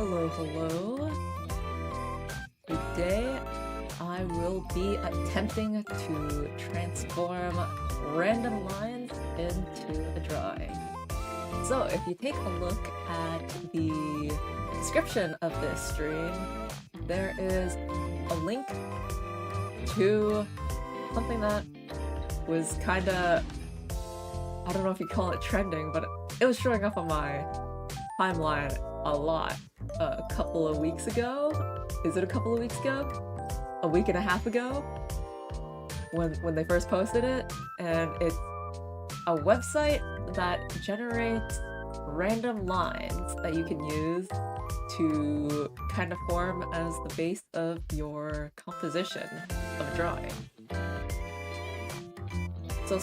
Hello, hello. Today I will be attempting to transform random lines into a drawing. So if you take a look at the description of this stream, there is a link to something that was kinda, I don't know if you call it trending, but it was showing up on my timeline a lot a couple of weeks ago. Is it a couple of weeks ago? A week and a half ago? When they first posted it, and it's a website that generates random lines that you can use to kind of form as the base of your composition of drawing. So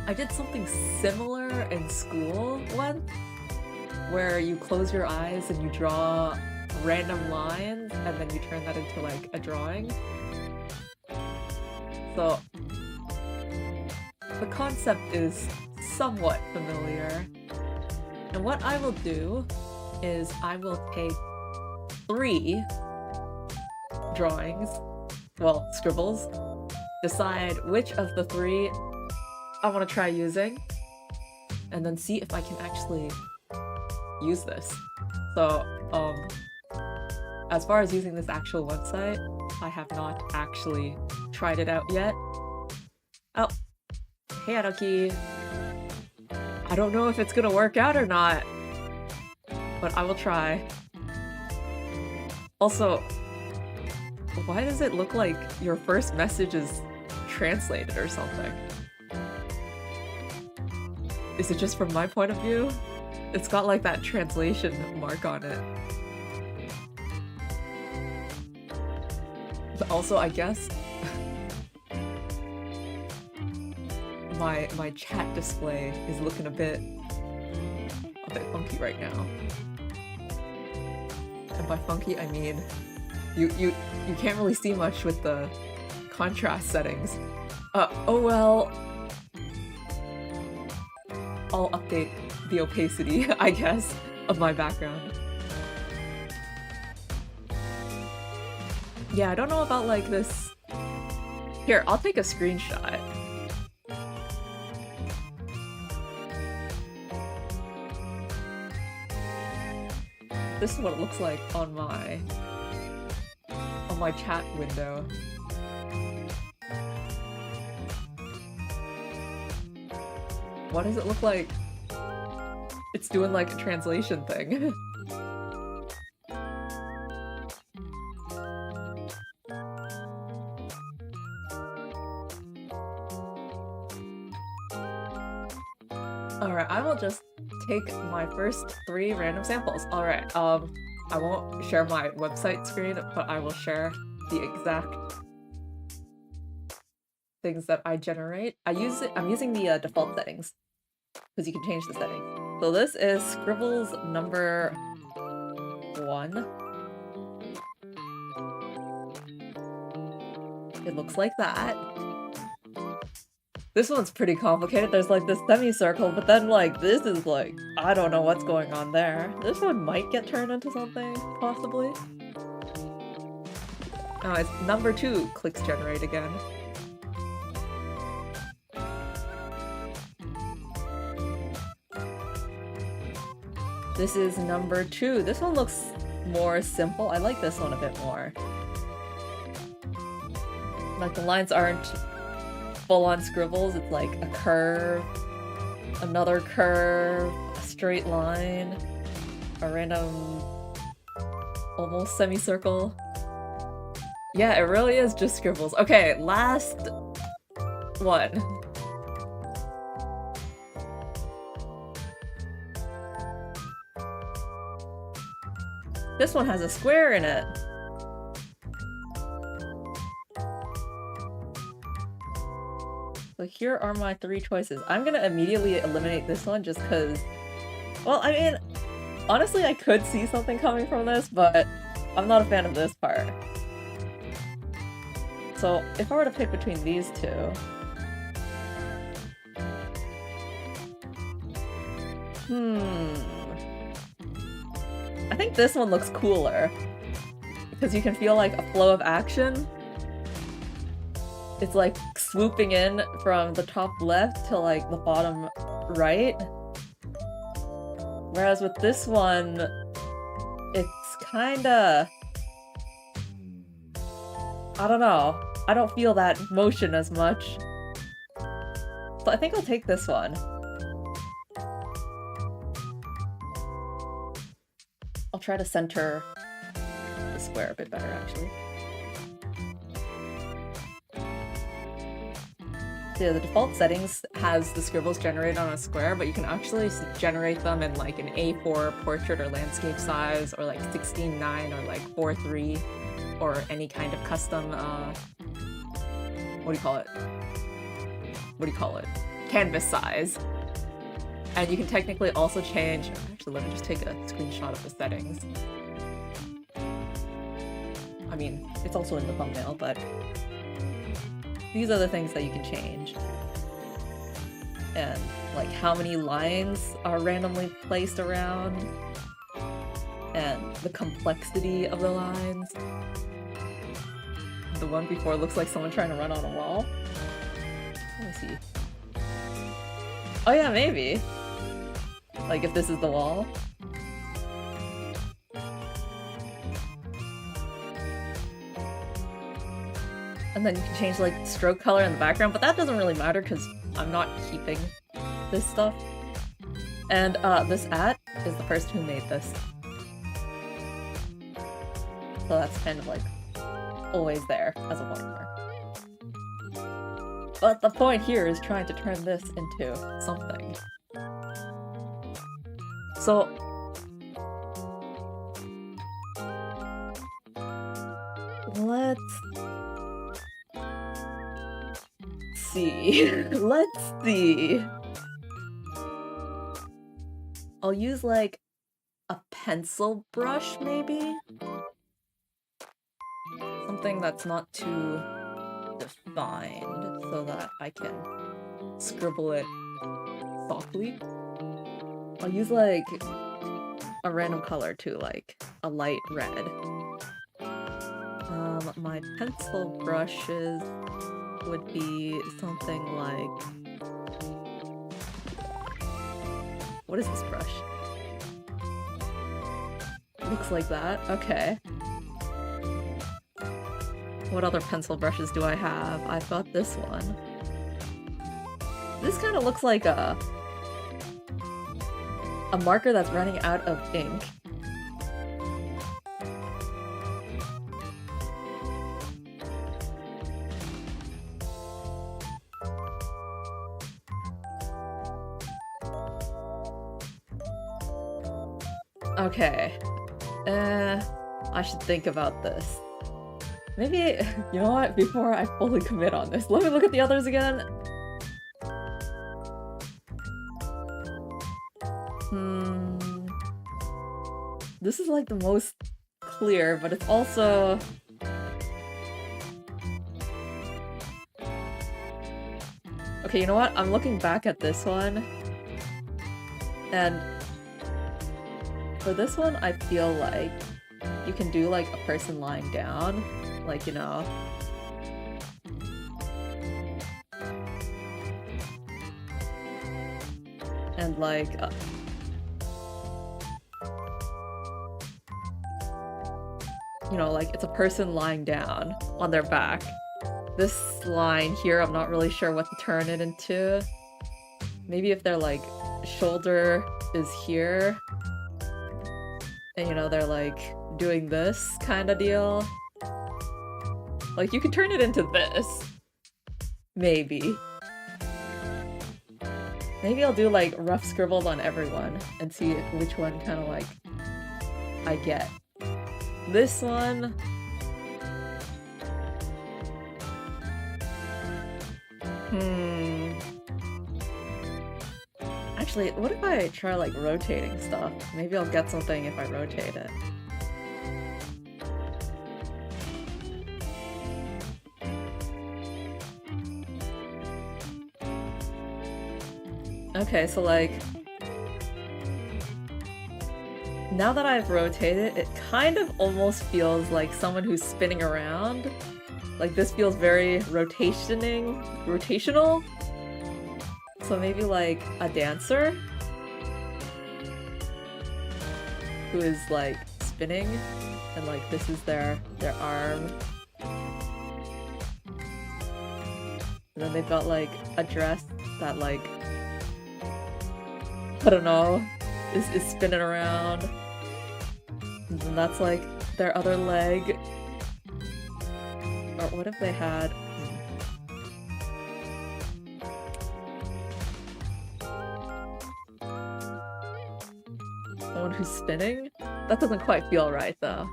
I did something similar in school once, where you close your eyes and you draw random lines and then you turn that into like a drawing. So the concept is somewhat familiar. And what I will do is I will take 3 drawings, well, scribbles, decide which of the 3 I want to try using, and then see if I can actually use this. So, as far as using this actual website, I have not actually tried it out yet. Oh, hey Adoki. I don't know if it's gonna work out or not, but I will try. Also, why does it look like your first message is translated or something? Is it just from my point of view? It's got like that translation mark on it. But also, I guess my chat display is looking a bit funky right now. And by funky, I mean you can't really see much with the contrast settings. Oh well. I'll update the opacity, I guess, of my background. Yeah, I don't know about like this. Here, I'll take a screenshot. This is what it looks like on my chat window. Why does it look like it's doing like a translation thing? Alright, I will just take my first 3 random samples. Alright, I won't share my website screen, but I will share the exact things that I generate. I'm using the default settings, because you can change the setting. So this is Scribbles number 1. It looks like that. This one's pretty complicated. There's like this semicircle, but then like this is like, I don't know what's going on there. This one might get turned into something, possibly. Oh, it's number 2 clicks generate again. This is number 2. This one looks more simple. I like this one a bit more. Like the lines aren't full-on scribbles. It's like a curve, another curve, a straight line, a random almost semicircle. Yeah, it really is just scribbles. Okay, last one. This one has a square in it. So here are my 3 choices. I'm gonna immediately eliminate this one just because, well, I mean, honestly, I could see something coming from this, but I'm not a fan of this part. So if I were to pick between these 2, think this one looks cooler. Because you can feel like a flow of action. It's like swooping in from the top left to like the bottom right. Whereas with this one, it's kinda... I don't know. I don't feel that motion as much. So I think I'll take this one. I'll try to center the square a bit better, actually. So the default settings has the scribbles generated on a square, but you can actually generate them in like an A4 portrait or landscape size, or like 16:9 or like 4:3, or any kind of custom, what do you call it? What do you call it? Canvas size. And you can technically also change... Actually, let me just take a screenshot of the settings. I mean, it's also in the thumbnail, but... these are the things that you can change. And, like, how many lines are randomly placed around. And the complexity of the lines. The one before looks like someone trying to run on a wall. Let me see. Oh yeah, maybe. Like if this is the wall. And then you can change like stroke color in the background, but that doesn't really matter because I'm not keeping this stuff. And this is the person who made this. So that's kind of like always there as a watermark. But the point here is trying to turn this into something. So... let's see. Let's see. I'll use like a pencil brush maybe? Something that's not too defined so that I can scribble it softly. I'll use like a random color too, like a light red. My pencil brushes would be something like... what is this brush? Looks like that, okay. What other pencil brushes do I have? I've got this one. This kind of looks like a marker that's running out of ink. Okay. I should think about this. Maybe, you know what, before I fully commit on this, let me look at the others again. This is like the most clear, but it's also... okay, you know what? I'm looking back at this one. And for this one, I feel like you can do like a person lying down. Like, you know... and like... you know, like, it's a person lying down on their back. This line here, I'm not really sure what to turn it into. Maybe if their, like, shoulder is here, and, you know, they're, like, doing this kind of deal. Like, you could turn it into this. Maybe. Maybe I'll do, like, rough scribbles on everyone and see which one kind of, like, I get. This one... Actually, what if I try, like, rotating stuff? Maybe I'll get something if I rotate it. Okay, so, like... now that I've rotated, it kind of almost feels like someone who's spinning around. Like this feels very rotational. So maybe like a dancer who is like spinning and like this is their arm. And then they've got like a dress that like, I don't know, is spinning around. And then that's like their other leg. Or what if they had... someone who's spinning? That doesn't quite feel right though.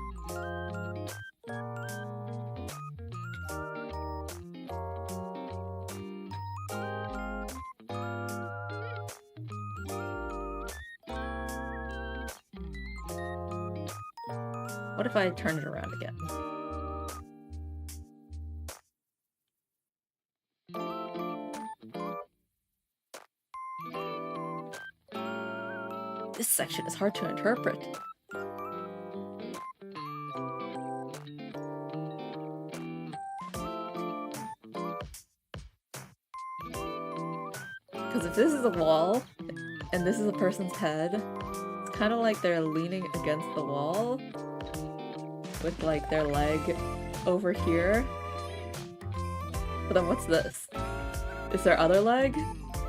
What if I turn it around again? This section is hard to interpret. Because if this is a wall, and this is a person's head, it's kind of like they're leaning against the wall, with like their leg over here. But then what's this? Is their other leg?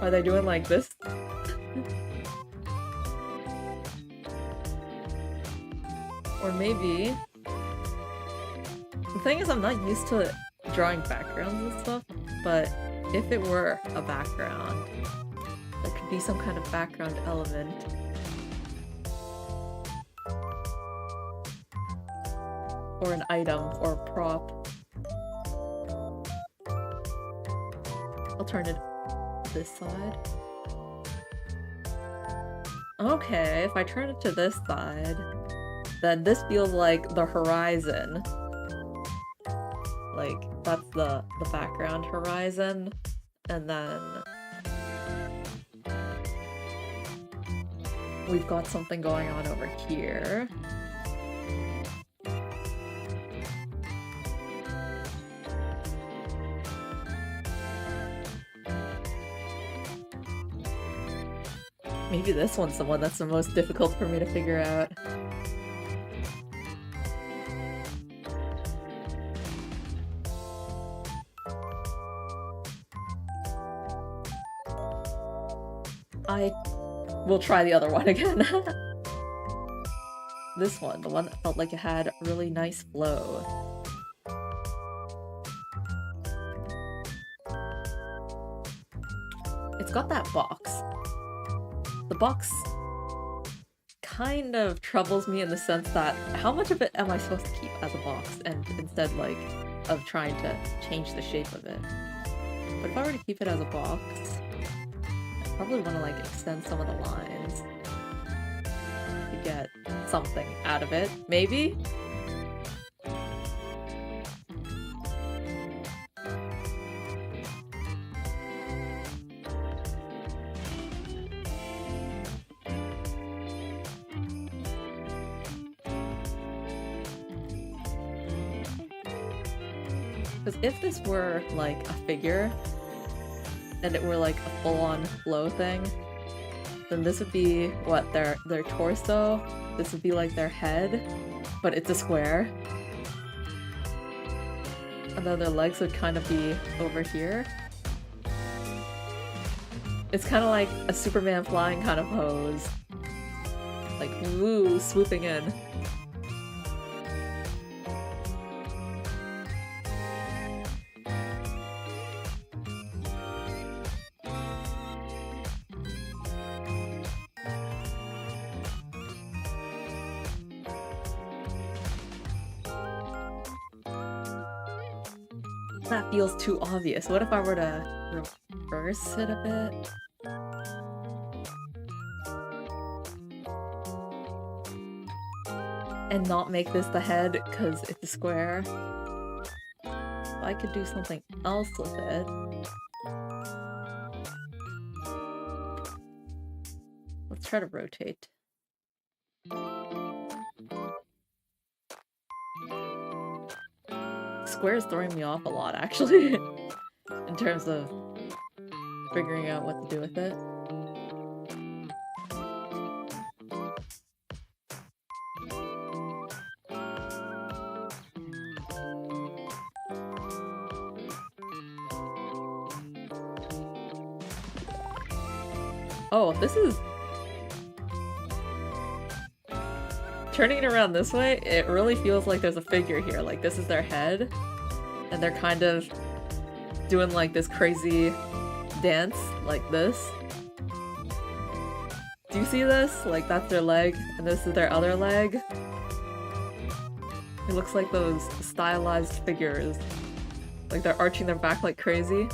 Are they doing like this? Or maybe... The thing is, I'm not used to drawing backgrounds and stuff, but if it were a background, there could be some kind of background element. Or an item, or a prop. I'll turn it this side. Okay, if I turn it to this side, then this feels like the horizon. Like, that's the background horizon. And then... we've got something going on over here. Maybe this one's the one that's the most difficult for me to figure out. I will try the other one again. This one, the one that felt like it had really nice flow. It's got that box. The box kind of troubles me in the sense that how much of it am I supposed to keep as a box and instead like of trying to change the shape of it. But if I were to keep it as a box, I probably want to like extend some of the lines to get something out of it, maybe? Because if this were like a figure, and it were like a full-on flow thing, then this would be, what, their torso? This would be like their head, but it's a square. And then their legs would kind of be over here. It's kind of like a Superman flying kind of pose. Like, woo, swooping in. That feels too obvious. What if I were to reverse it a bit? And not make this the head because it's a square. I could do something else with it. Let's try to rotate. square is throwing me off a lot, actually, in terms of figuring out what to do with it. Oh, this is... Turning it around this way, it really feels like there's a figure here. Like, this is their head, and they're kind of doing, like, this crazy dance, like this. Do you see this? Like, that's their leg, and this is their other leg. It looks like those stylized figures. Like, they're arching their back like crazy.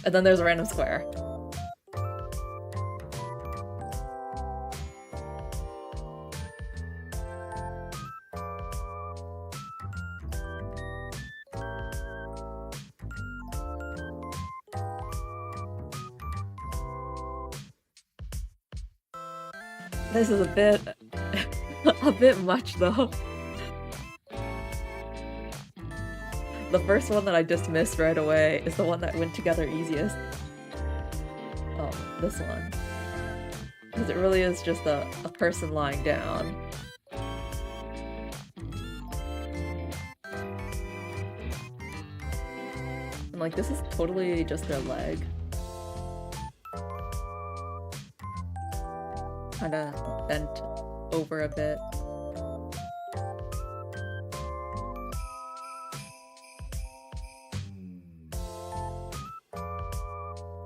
And then there's a random square. This is a bit... a bit much, though. The first one that I dismissed right away is the one that went together easiest. Oh, this one. Because it really is just a person lying down. And like, this is totally just their leg. Kinda bent over a bit.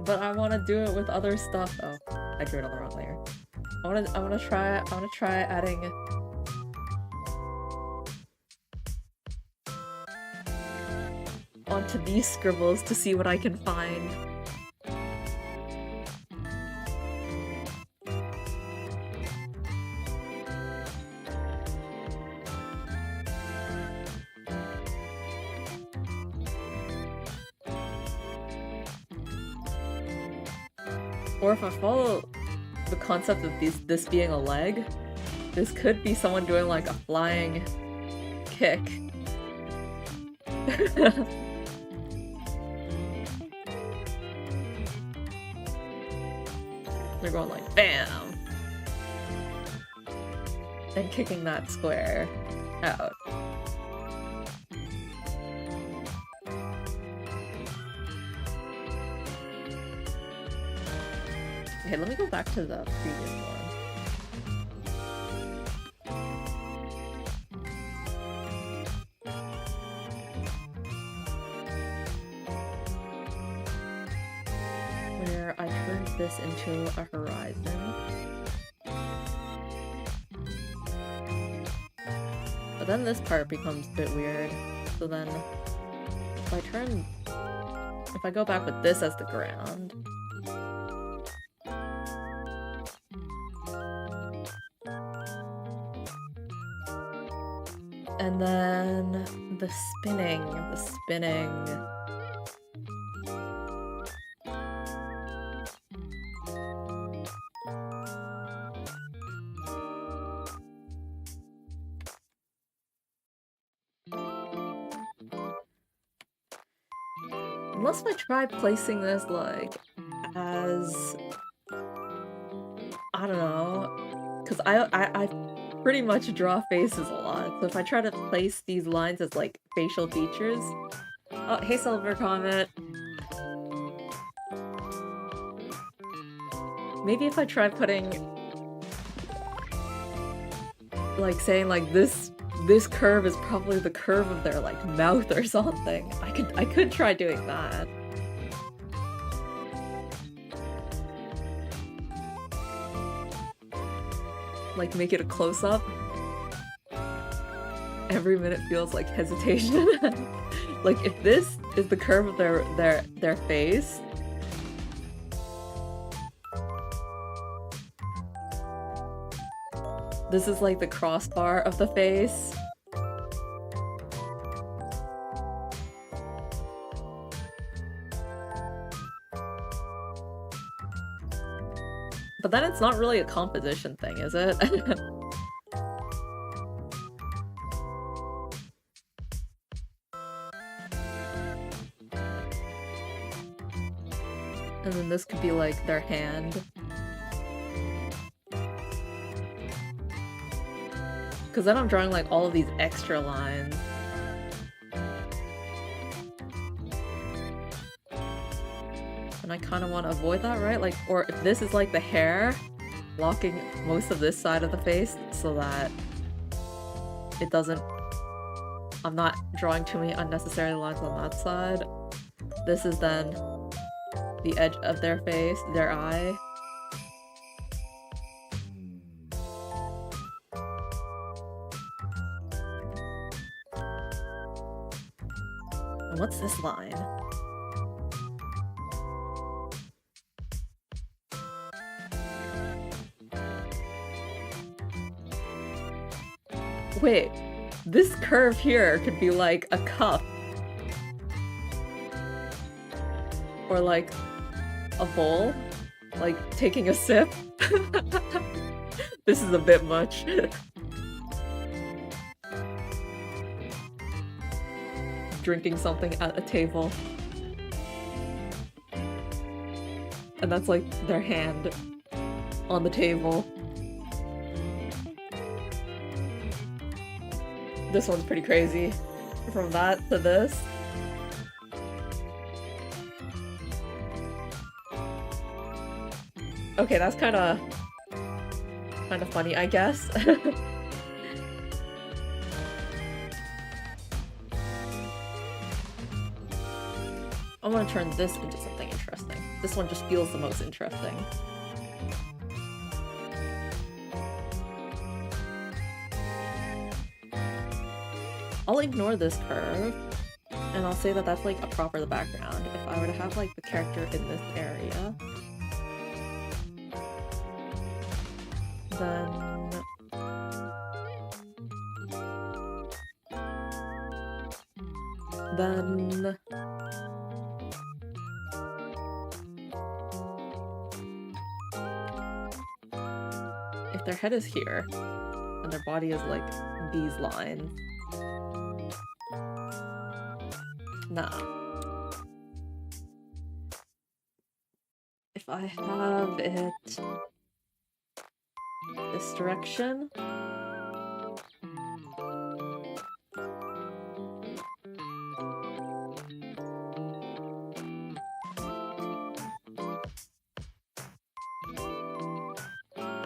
But I want to do it with other stuff. Oh, I drew it on the wrong layer. I want to try adding onto these scribbles to see what I can find. Or if I follow the concept of this being a leg, this could be someone doing like a flying kick. They're going like BAM! And kicking that square out. Okay, let me go back to the previous one. Where I turned this into a horizon. But then this part becomes a bit weird. So then, if I go back with this as the ground, and then the spinning. Unless I try placing this like as, I don't know, because I pretty much draw faces a lot, so if I try to place these lines as like facial features... Oh, hey Silver Comet! Maybe if I try putting... like saying like this curve is probably the curve of their like mouth or something. I could try doing that. Like make it a close-up. Every minute feels like hesitation. Like if this is the curve of their face, this is like the crossbar of the face. But then it's not really a composition thing, is it? And then this could be like their hand. Because then I'm drawing like all of these extra lines. And I kind of want to avoid that, right? Like, or if this is like the hair, blocking most of this side of the face so that it doesn't... I'm not drawing too many unnecessary lines on that side. This is then the edge of their face, their eye. And what's this line? Wait, this curve here could be like a cup. Or like a bowl. Like taking a sip. This is a bit much. Drinking something at a table. And that's like their hand on the table. This one's pretty crazy. From that to this. Okay, that's kind of funny, I guess. I want to turn this into something interesting. This one just feels the most interesting. I'll ignore this curve, and I'll say that that's like a proper background. If I were to have like the character in this area, then if their head is here and their body is like these lines, nah. If I have it this direction,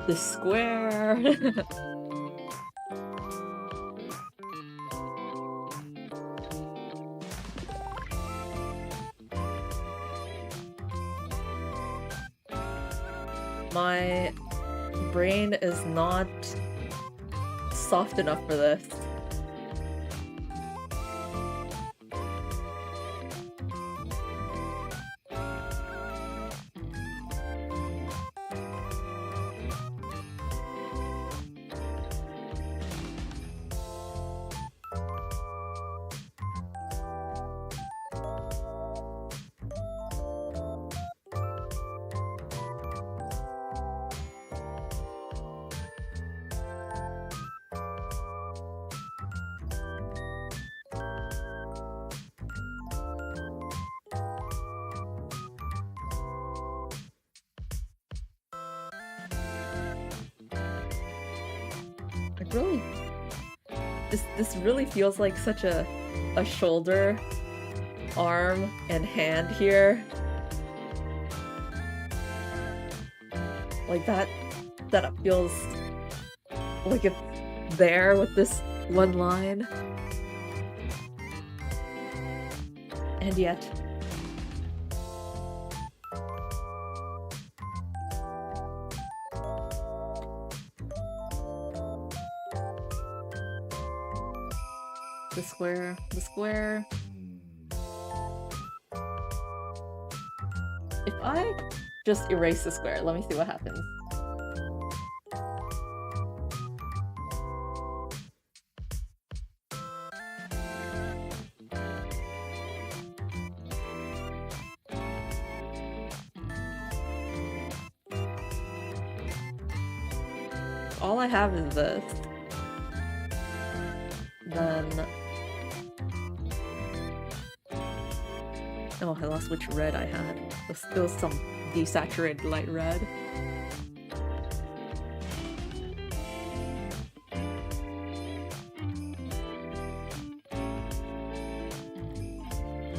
the square. My brain is not soft enough for this. Really, this really feels like such a shoulder, arm, and hand here. Like that feels like it's there with this one line. And yet the square. If I just erase the square, let me see what happens. All I have is this. Then... oh, I lost which red I had. It was some desaturated light red.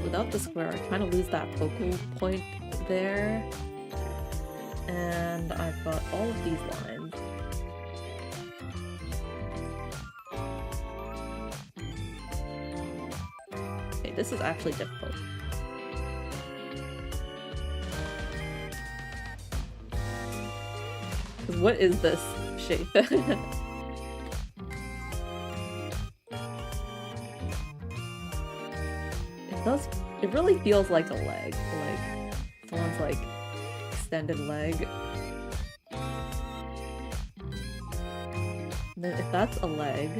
Without the square, I kind of lose that focal point there. And I've got all of these lines. Okay, this is actually difficult. What is this shape? It really feels like a leg. Like someone's like extended leg. And then if that's a leg,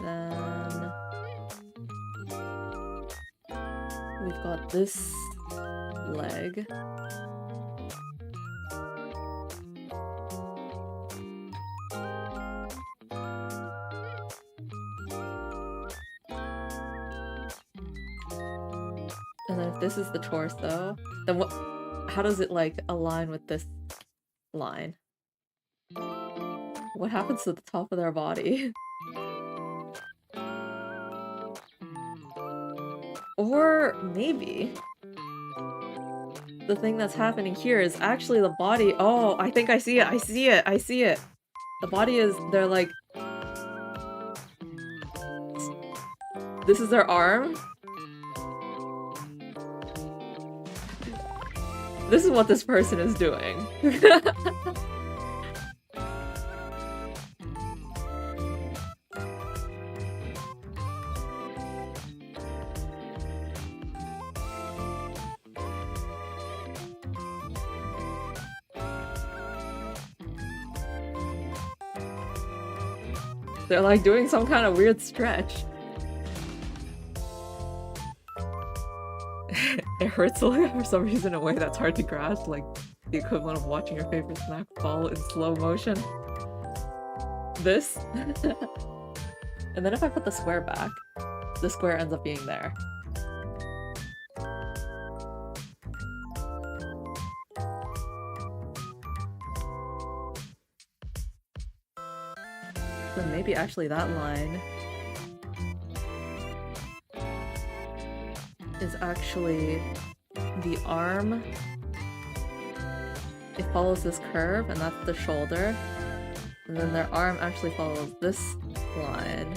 then we've got this leg. And then if this is the torso, then what? How does it like align with this line? What happens to the top of their body? Or maybe the thing that's happening here is actually the body. Oh, I think I see it. I see it. I see it. The body is, they're like, this is their arm. This is what this person is doing. They're like doing some kind of weird stretch. It hurts for some reason in a way that's hard to grasp, like the equivalent of watching your favorite snack fall in slow motion. This. And then if I put the square back, the square ends up being there. So maybe actually that line is actually the arm. It follows this curve, and that's the shoulder. And then their arm actually follows this line.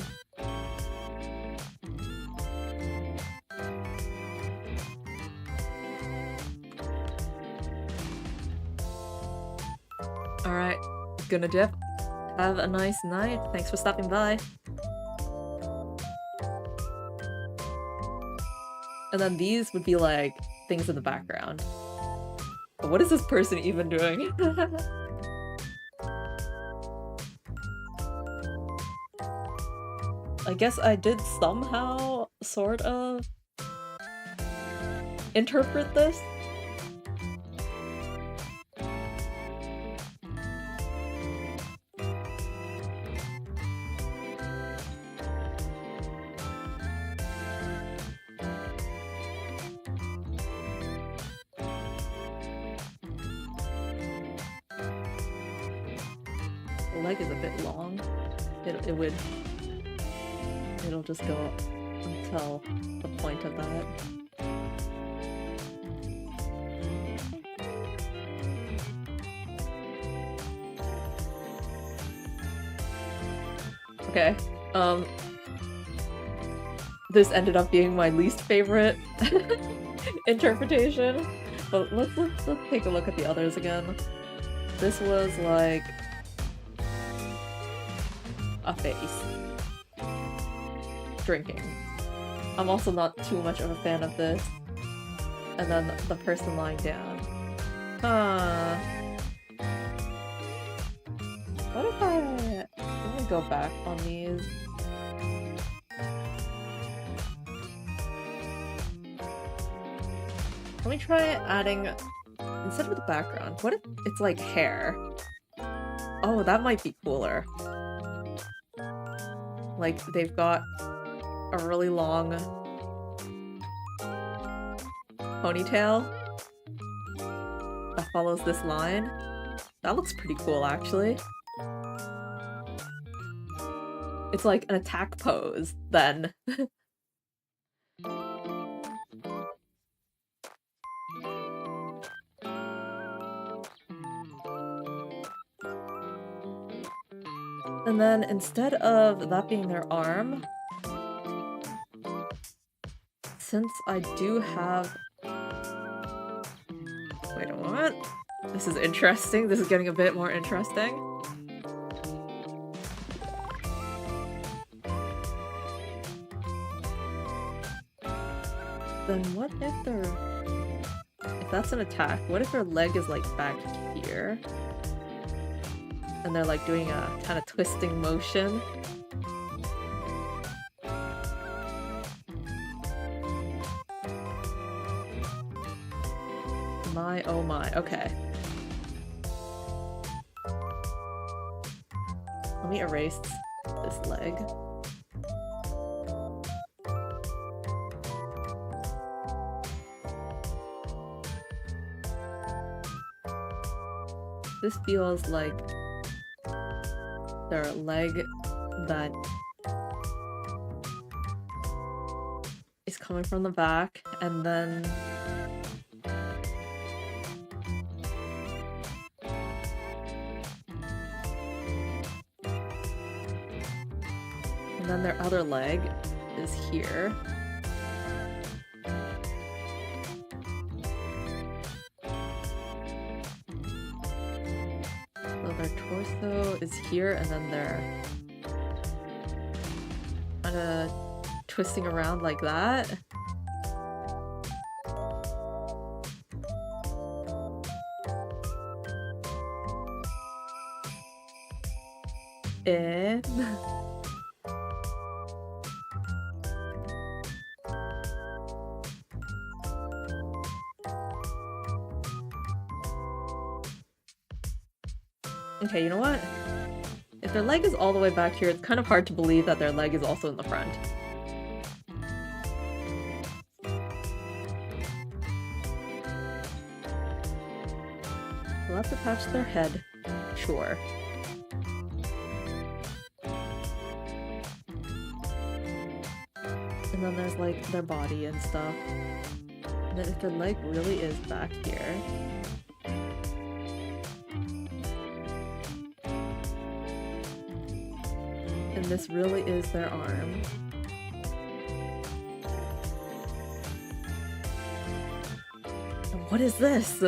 Alright, gonna dip. Have a nice night. Thanks for stopping by. And then these would be like things in the background. But what is this person even doing? I guess I did somehow sort of interpret this. Leg is a bit long. It'll just go up until the point of that. Okay, this ended up being my least favorite interpretation, but let's take a look at the others again. This was like a face. Drinking. I'm also not too much of a fan of this. And then the person lying down. Huh. What if let me go back on these. Let me try adding, instead of the background, what if it's like hair? Oh, that might be cooler. Like, they've got a really long ponytail that follows this line. That looks pretty cool, actually. It's like an attack pose, then. And then instead of that being their arm, since I do have... Wait a moment. This is interesting. This is getting a bit more interesting. Then what if they're... If that's an attack, what if their leg is like back here? And they're like doing a kind of twisting motion. My, oh my, okay. Let me erase this leg. This feels like their leg that is coming from the back, and then their other leg is here. So their torso is here, and then they're kind of twisting around like that. And okay, you know what? If their leg is all the way back here, it's kind of hard to believe that their leg is also in the front. So let's attach their head. Sure. And then there's like their body and stuff. And then if their leg really is back here, and this really is their arm. And what is this?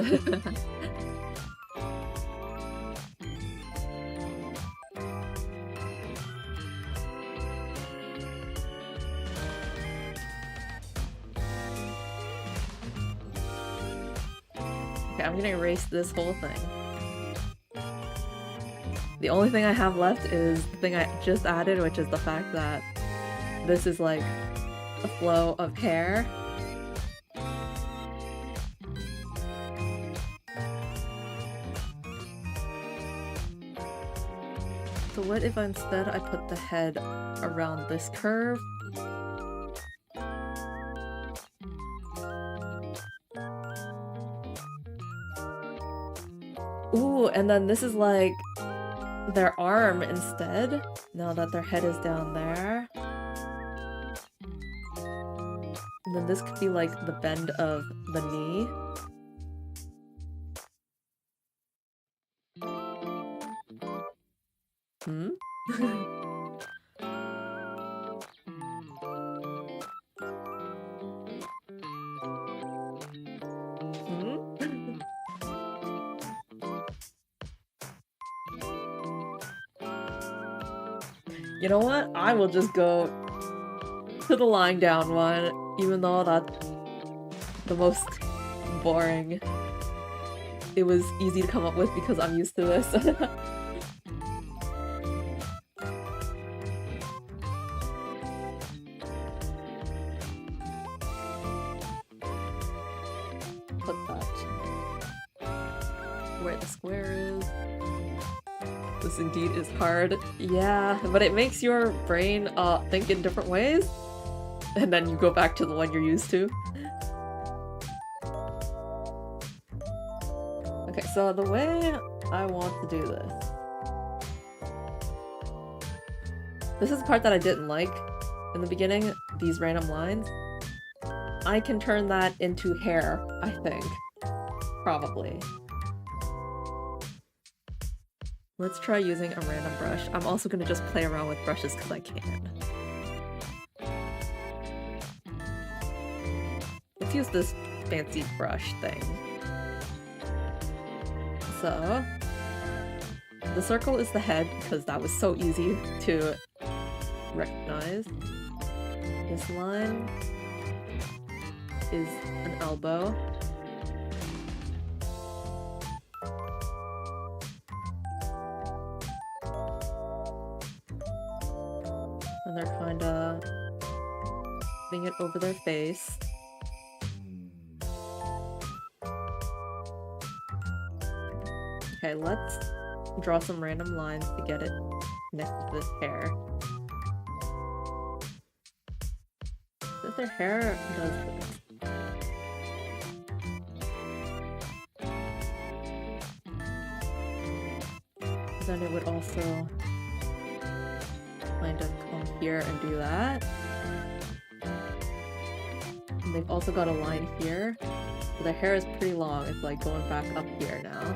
Okay, I'm gonna erase this whole thing. The only thing I have left is the thing I just added, which is the fact that this is like a flow of hair. So what if instead I put the head around this curve? Ooh, and then this is like their arm instead, now that their head is down there. And then this could be like the bend of the knee. Hmm? You know what? I will just go to the lying down one, even though that's the most boring. It was easy to come up with because I'm used to this. Put that where the square is. This indeed is hard. Yeah, but it makes your brain think in different ways. And then you go back to the one you're used to. Okay, so the way I want to do this is the part that I didn't like in the beginning, these random lines. I can turn that into hair, I think. Probably. Let's try using a random brush. I'm also gonna just play around with brushes because I can. Let's use this fancy brush thing. So, the circle is the head because that was so easy to recognize. This line is an elbow. And they're kinda putting it over their face. Okay, let's draw some random lines to get it next to this hair. If their hair does this. Then it would also kind of come here and do that. And they've also got a line here. So their hair is pretty long. It's like going back up here now.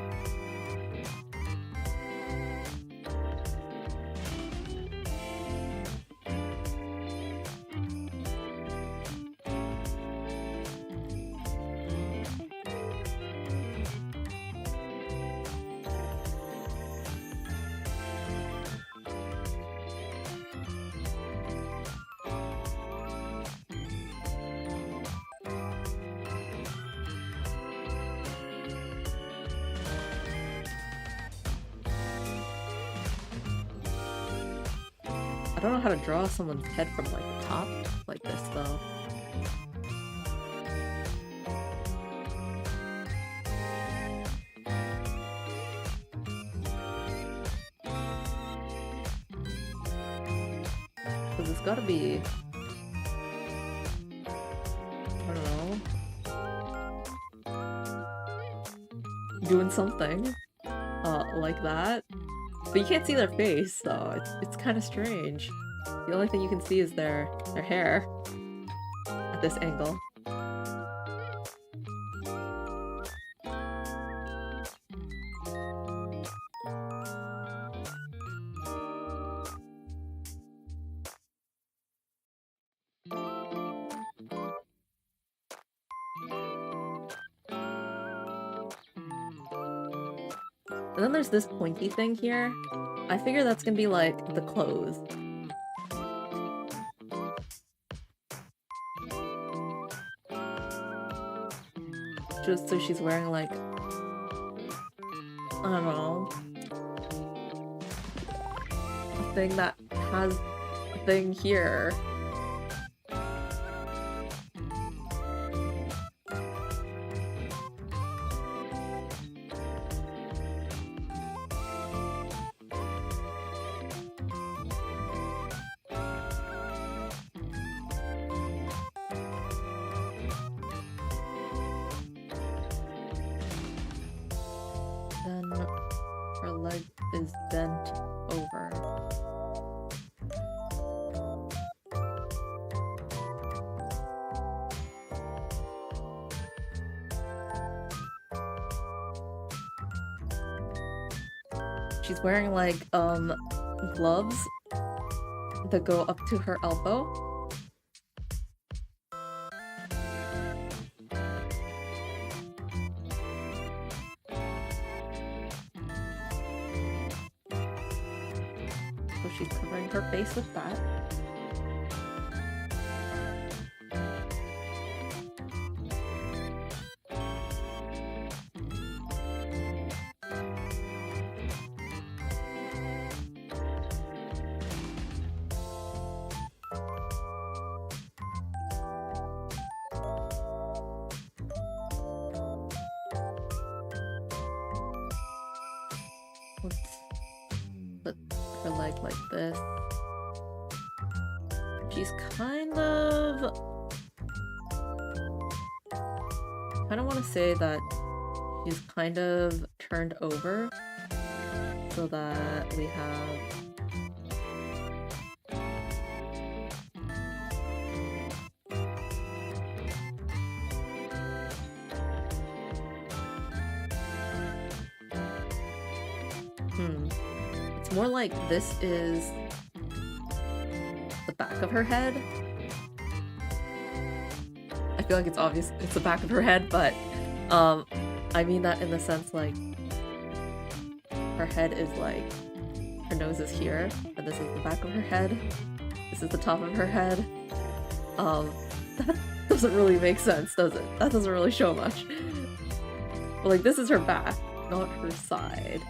I don't know how to draw someone's head from like the top like this though. Cause it's gotta be, I don't know, doing something like that. But you can't see their face, so it's kind of strange. The only thing you can see is their hair at this angle. And then there's this pointy thing here. I figure that's gonna be like the clothes. Just so she's wearing like, I don't know, a thing that has a thing here. Then her leg is bent over. She's wearing like gloves that go up to her elbow. So she's covering her face with that. Let's put her leg like this. She's kind of want to say that she's kind of turned over so that we have it's more like this is the back of her head. I feel like it's obvious it's the back of her head, but I mean that in the sense like her head is like, her nose is here, and this is the back of her head. This is the top of her head. That doesn't really make sense, does it? That doesn't really show much. But like, this is her back, not her side.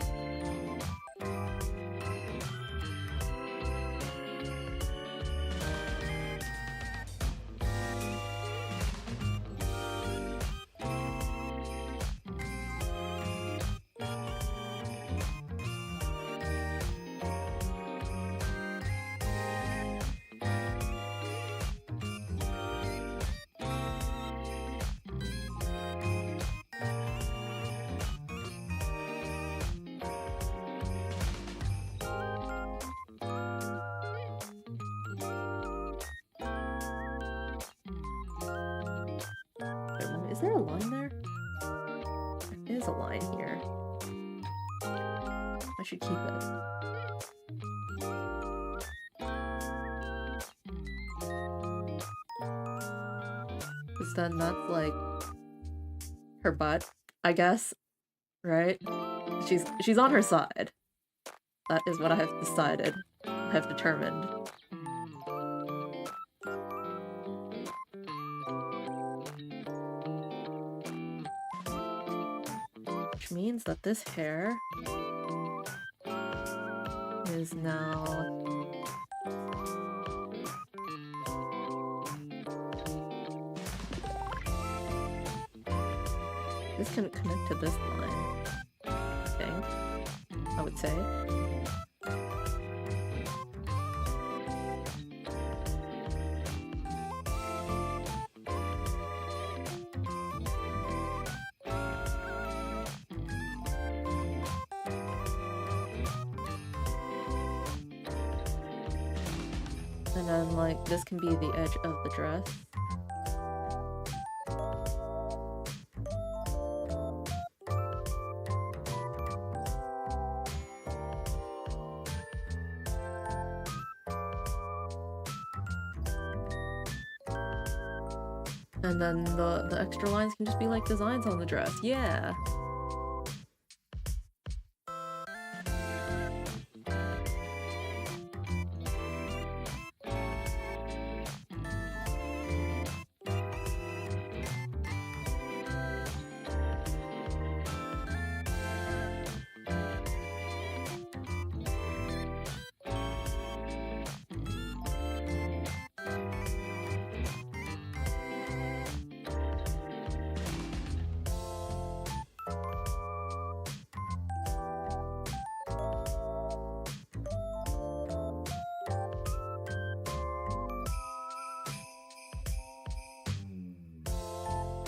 Is there a line there? There is a line here. I should keep it. Because then that's like her butt, I guess, right? She's on her side. That is what I have decided. I have determined. Which means that this hair is now this can connect to this line, I think. I would say. And then, like, this can be the edge of the dress. And then the extra lines can just be like designs on the dress. Yeah!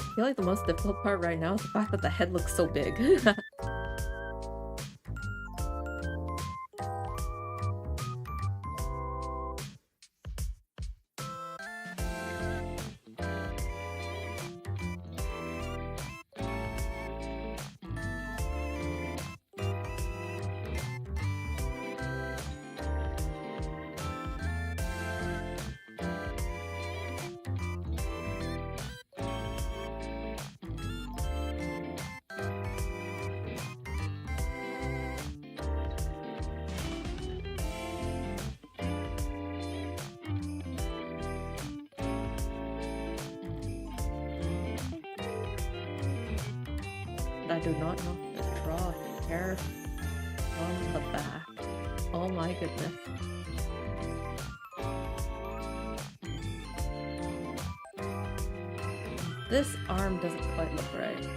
I feel like the most difficult part right now is the fact that the head looks so big. I do not know how to draw hair on the back. Oh my goodness. This arm doesn't quite look right.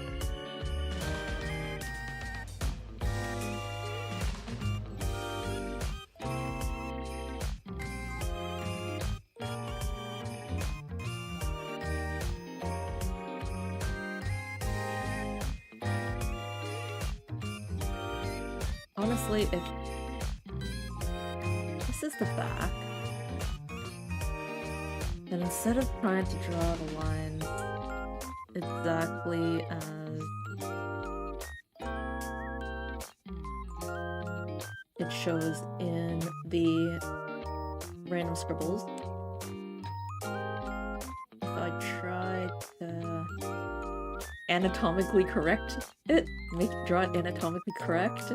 honestly, if this is the back, then instead of trying to draw the lines exactly as it shows in the random scribbles, if I try to anatomically correct it, draw it anatomically correct,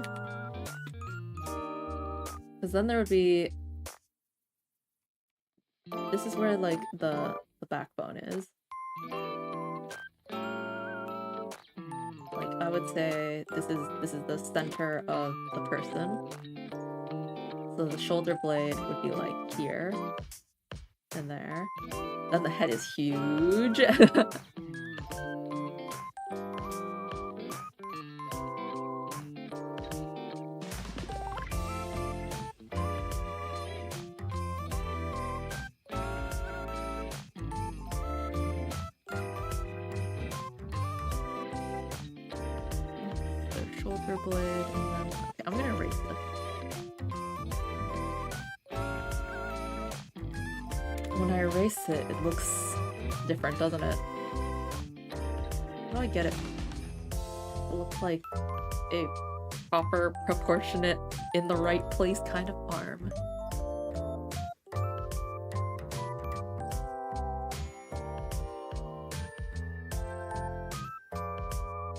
because then there would be, this is where like the backbone is. Like I would say this is the center of the person. So the shoulder blade would be like here and there. Then the head is huge. Shoulder blade, and then okay, I'm gonna erase this. When I erase it, it looks different, doesn't it? How do I get it? It looks like a proper, proportionate, in the right place kind of arm.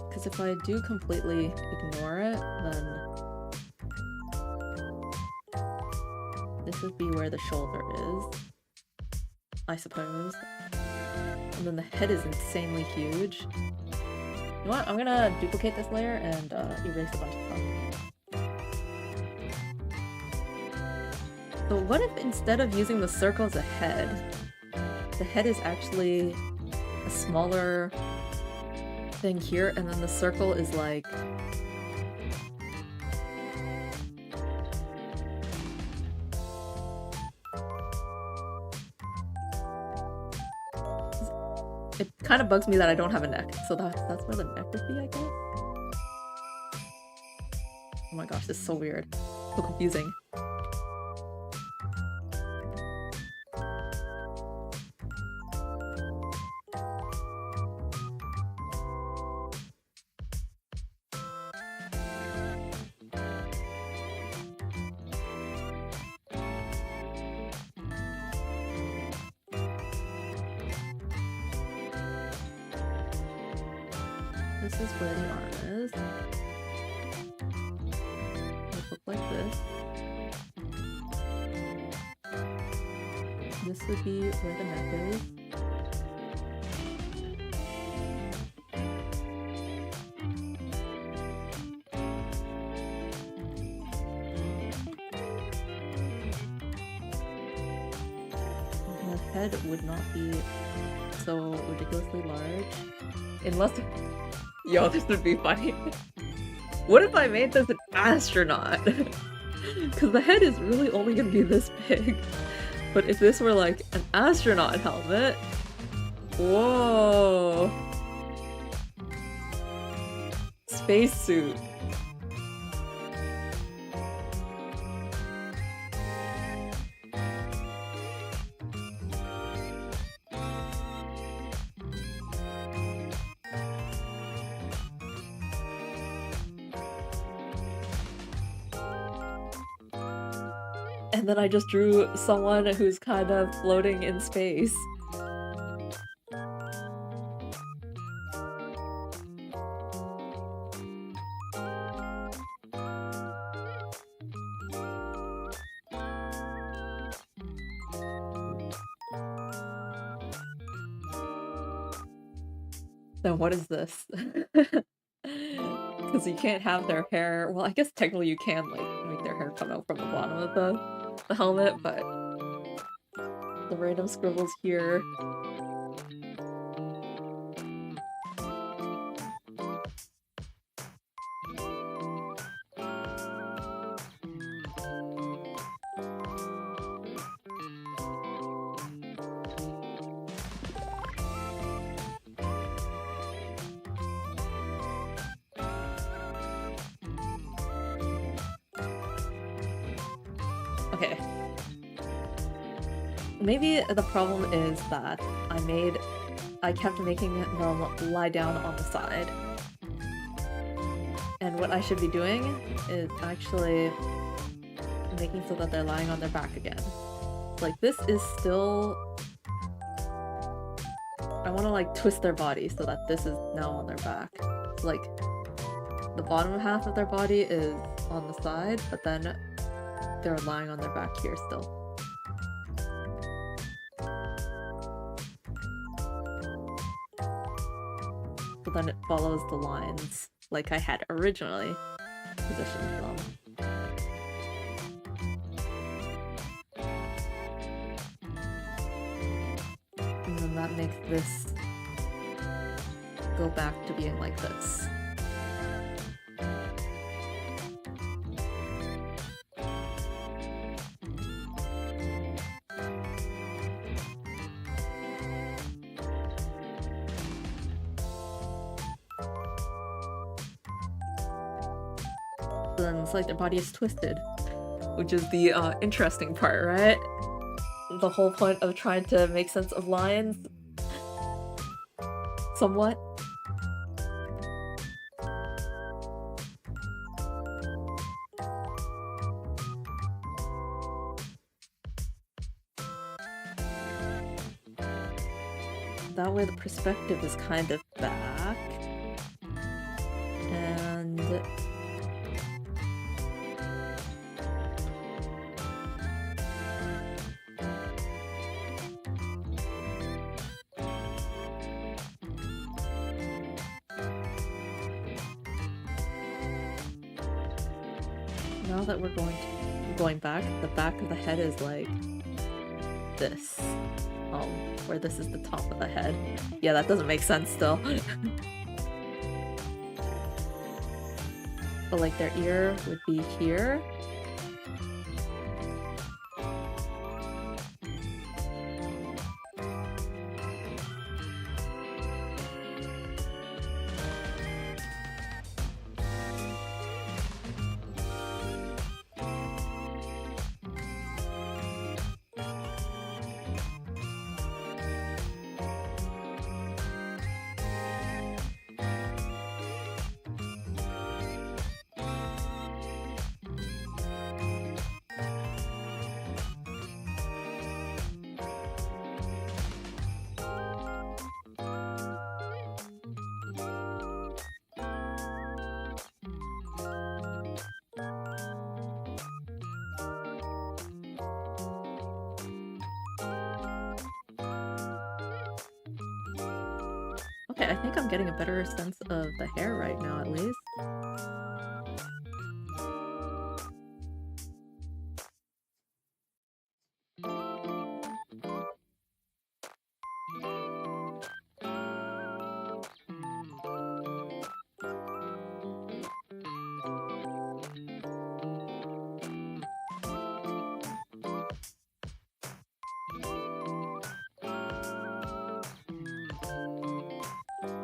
Because if I do completely ignore it, then this would be where the shoulder is, I suppose. And then the head is insanely huge. You know what? I'm gonna duplicate this layer and erase a bunch of stuff. So what if instead of using the circle as a head, the head is actually a smaller thing here, and then the circle is like it kind of bugs me that I don't have a neck, so that's where the neck would be, I guess. Oh my gosh, this is so weird, so confusing. This is where the arm is. It would look like this. This would be where the neck is. And the head would not be so ridiculously large. Unless... Yo, this would be funny. What if I made this an astronaut? Because the head is really only gonna be this big. But if this were like an astronaut helmet... Whoa! Spacesuit. And then I just drew someone who's kind of floating in space. Then what is this? Because you can't have their hair... Well, I guess technically you can, like, make their hair come out from the bottom of the helmet, but... The random scribbles here... Okay. Maybe the problem is that I kept making them lie down on the side. And what I should be doing is actually making so that they're lying on their back again. Like, this is still... I want to, like, twist their body so that this is now on their back. Like, the bottom half of their body is on the side, but then they're lying on their back here still. So then it follows the lines like I had originally positioned them. And then that makes this go back to being like this. Then it's like their body is twisted, which is the interesting part, right? The whole point of trying to make sense of lines, somewhat. That way the perspective is kind of back, and now that we're going back, the back of the head is like this. Where this is the top of the head. Yeah, that doesn't make sense still. But like their ear would be here. Okay, I think I'm getting a better sense of the hair right now, at least.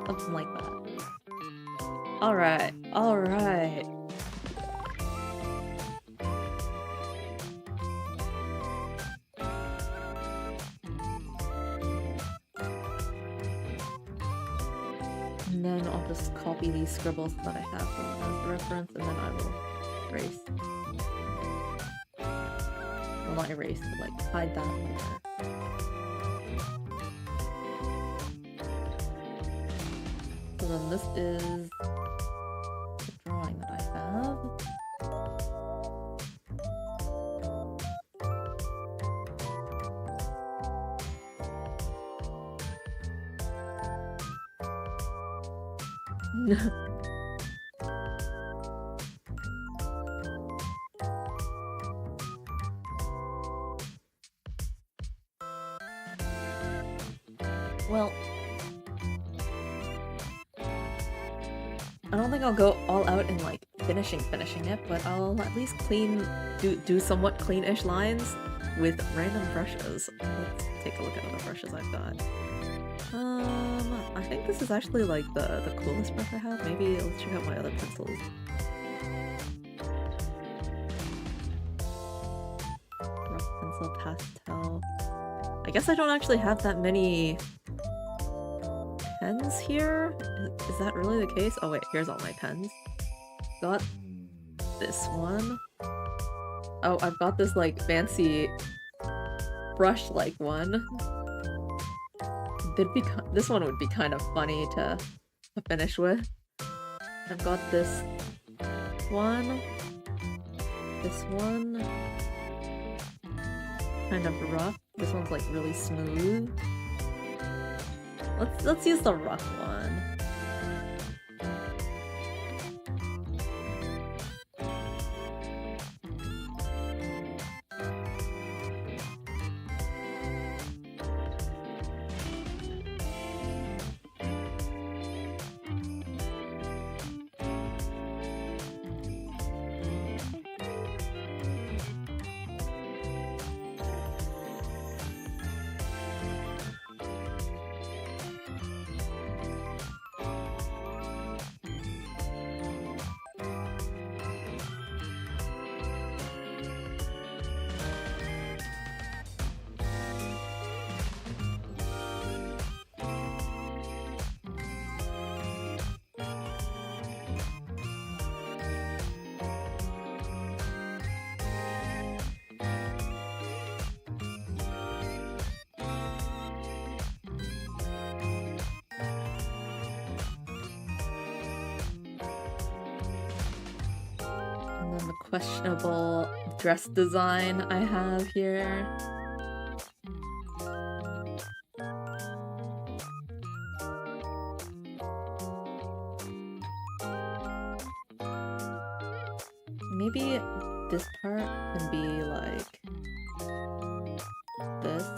Something like that. Alright, alright. And then I'll just copy these scribbles that I have as a reference, and then I will erase. Well, not erase, but like hide that later. So then this is the drawing that I have. Well, I don't think I'll go all out in like finishing it, but I'll at least do somewhat clean-ish lines with random brushes. Let's take a look at other brushes I've got. I think this is actually like the coolest brush I have. Maybe let's check out my other pencils. Pencil pastel. I guess I don't actually have that many pens here? Is that really the case? Oh wait, here's all my pens. Got this one. Oh, I've got this like fancy brush-like one. This one would be kind of funny to finish with. I've got this one. This one. Kind of rough. This one's like really smooth. Let's use the rough one. Questionable dress design I have here. Maybe this part can be like this.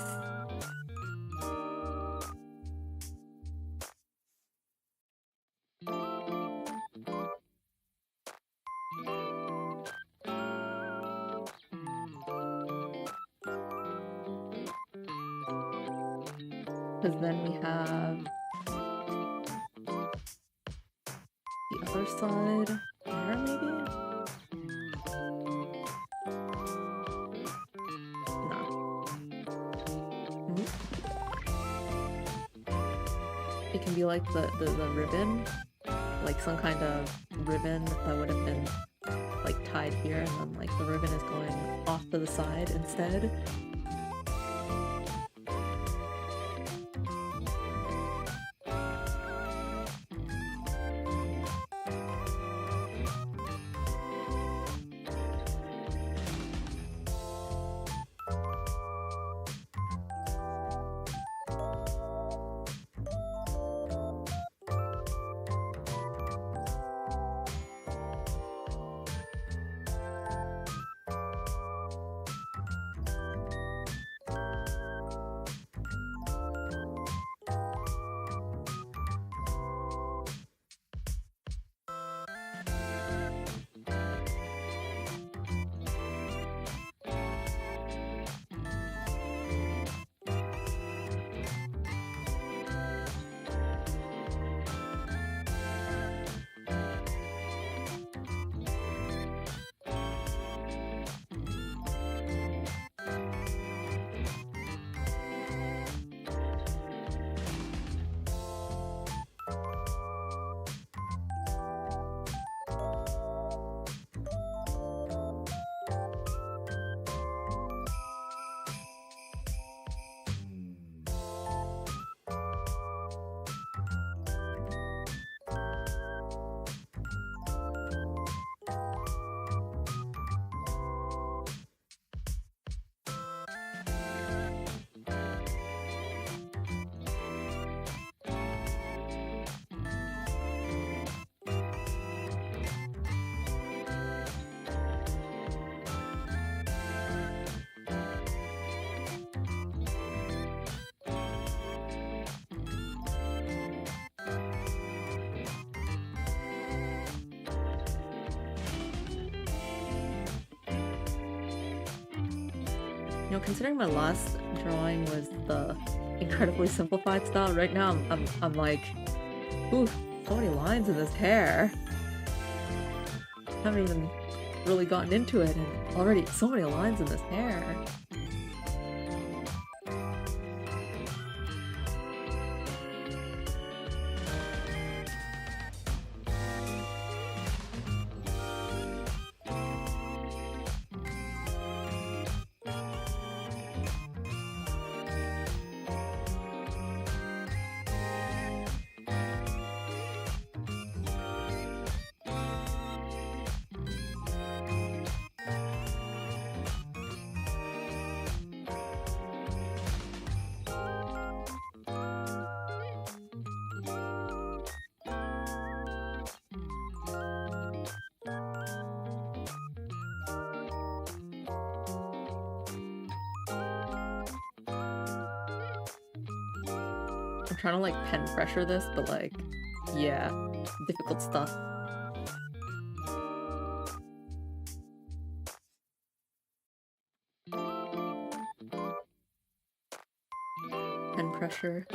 Because then we have the other side there, maybe? No. It can be like the ribbon, like some kind of ribbon that would have been like tied here, and then like the ribbon is going off to the side instead. You know, considering my last drawing was the incredibly simplified style, right now I'm like, ooh, so many lines in this hair. I haven't even really gotten into it, and already so many lines in this hair. I'm trying to like pen pressure this, but like, yeah, difficult stuff. Pen pressure.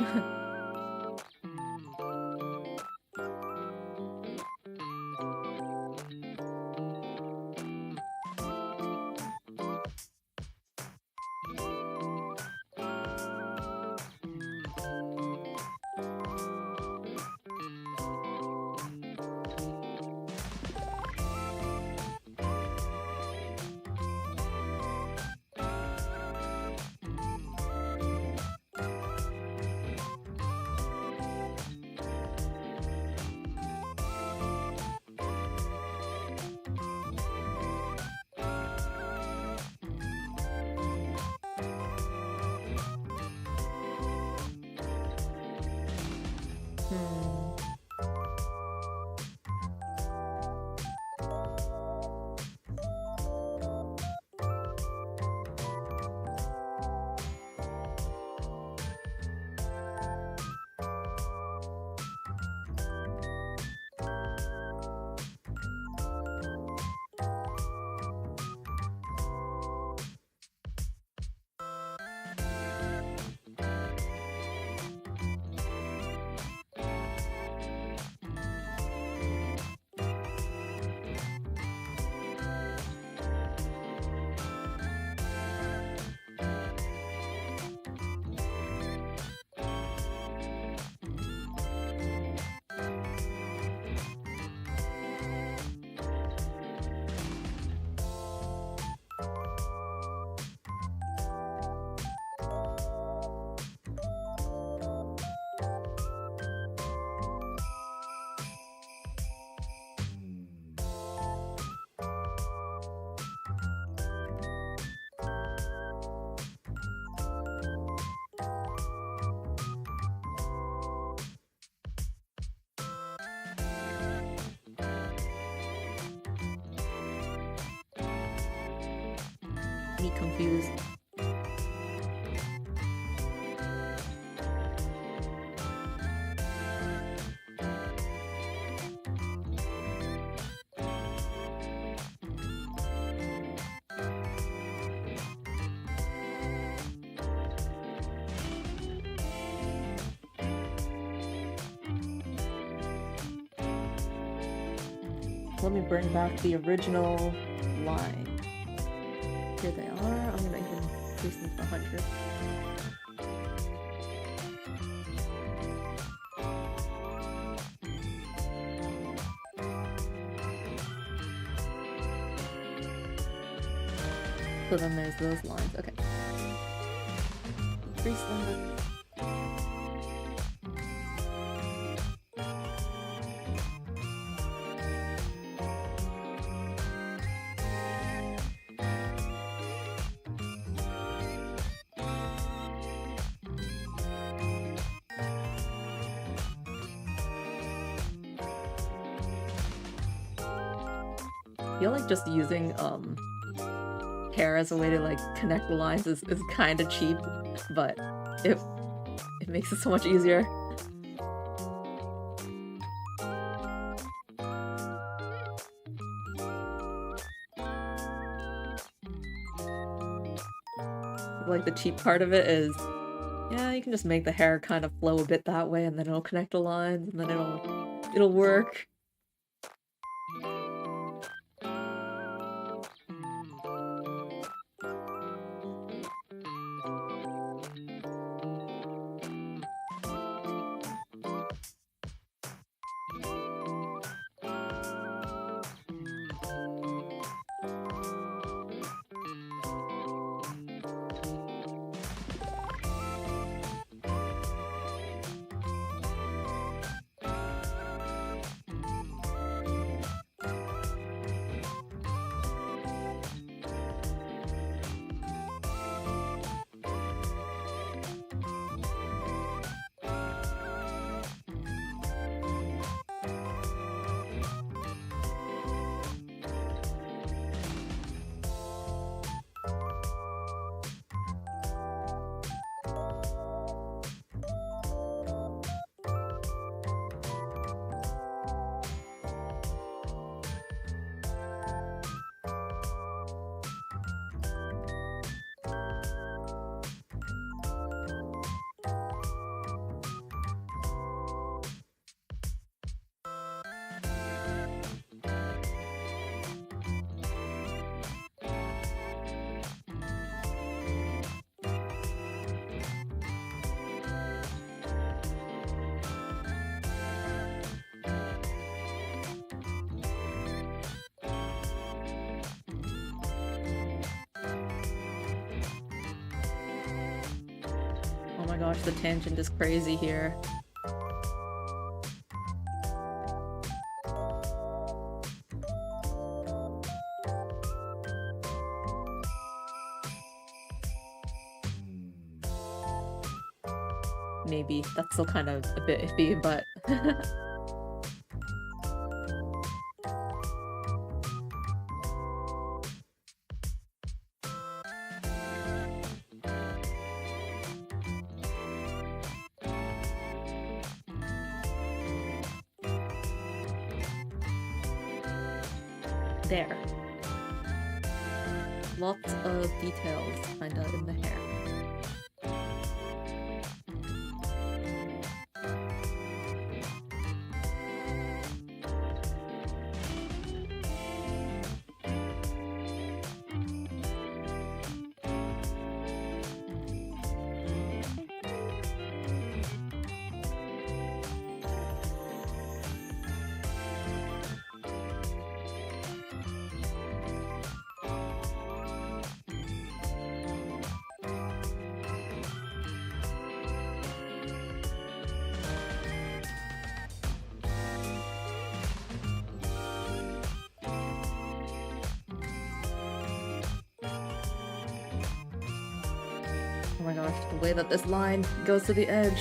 Me confused. Let me bring back the original line. Here they are. I'm gonna even increase them to 100. So then there's those lines. Okay. Increase them. I feel like just using hair as a way to like connect the lines is kind of cheap, but it makes it so much easier. Like the cheap part of it is, yeah, you can just make the hair kind of flow a bit that way, and then it'll connect the lines, and then it'll work. my gosh, the tangent is crazy here. Maybe. That's still kind of a bit iffy, but... There. Lots of details, kinda, in the hair. Oh my gosh, the way that this line goes to the edge.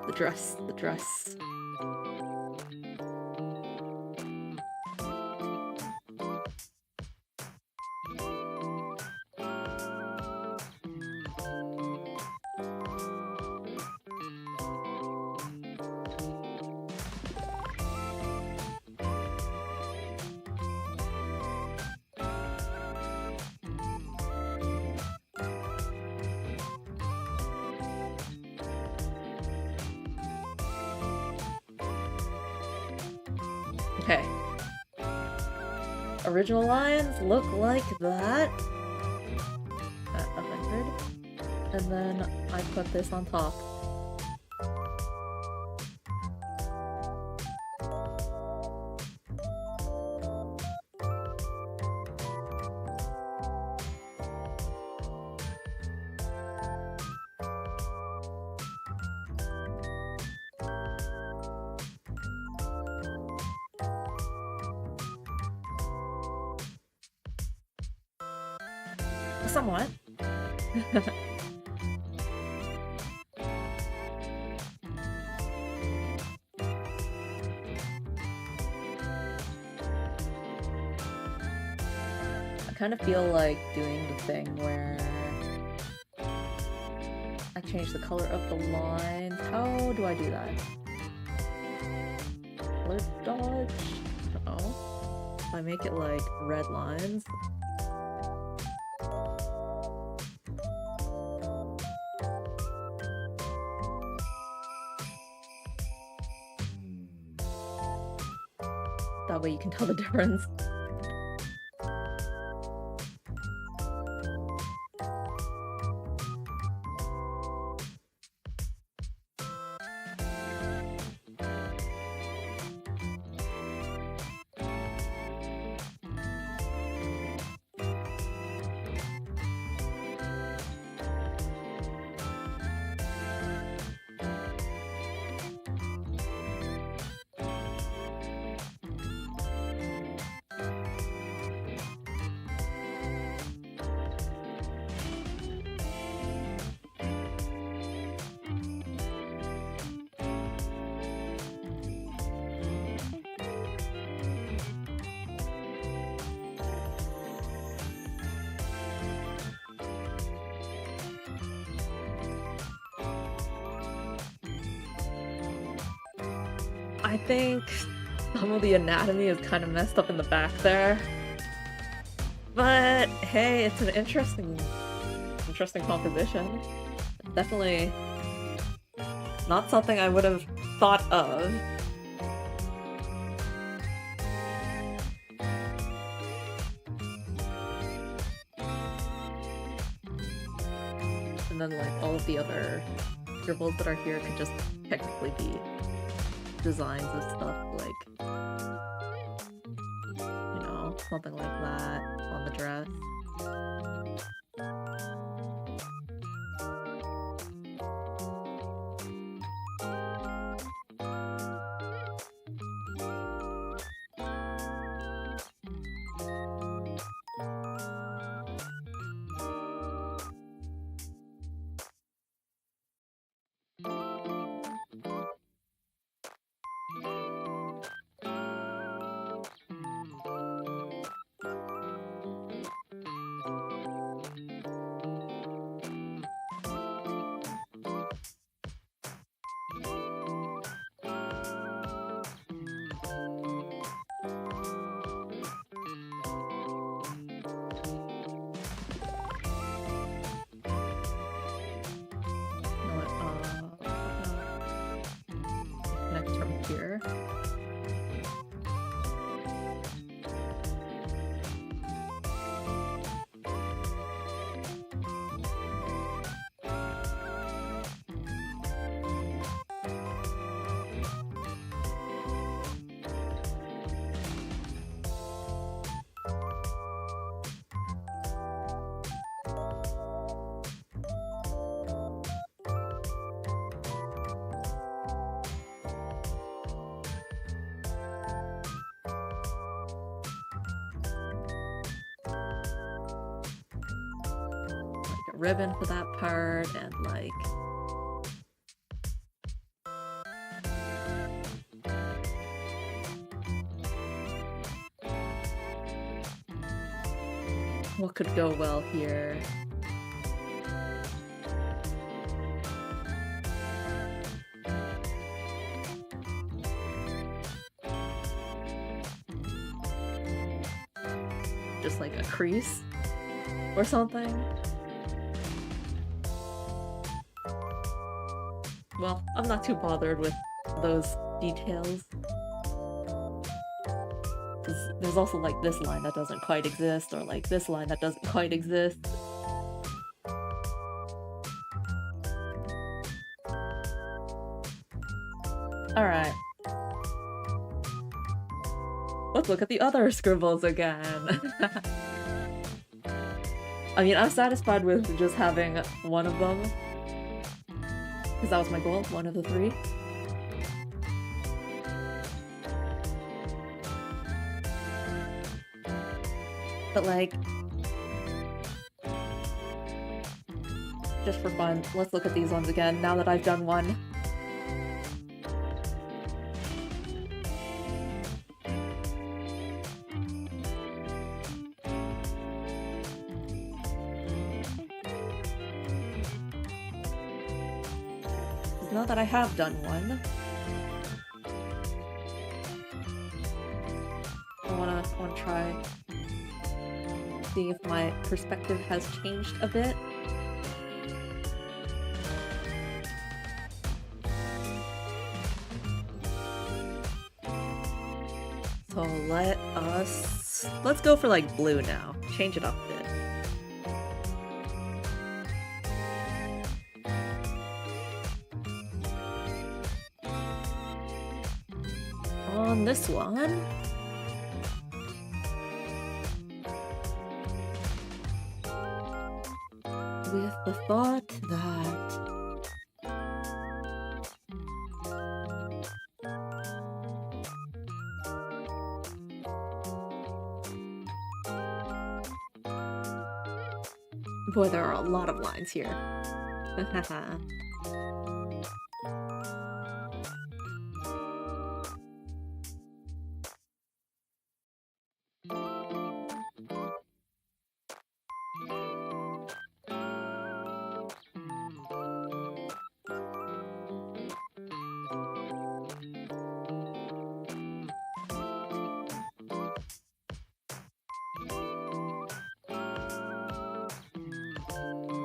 The dress. Okay. Original lines look like that at 100, and then I put this on top. Somewhat. I kind of feel like doing the thing where I change the color of the lines. How do I do that? Color dodge? No. If I make it like red lines. That way you can tell the difference. I think some of the anatomy is kind of messed up in the back there. But hey, it's an interesting composition. Definitely not something I would have thought of. And then like all of the other scribbles that are here could just technically be designs of stuff like, you know, something like that on the dress. Next from here. Ribbon for that part, and like what could go well here? Just like a crease or something? Well, I'm not too bothered with those details. There's also like this line that doesn't quite exist, or like this line that doesn't quite exist. Alright. Let's look at the other scribbles again. I mean, I'm satisfied with just having one of them. Because that was my goal, one of the three. But like, just for fun, let's look at these ones again, now that I've done one. Now that I have done one, I wanna try seeing if my perspective has changed a bit. So let's go for like blue now. Change it up a bit. On this one, with the thought that boy, there are a lot of lines here.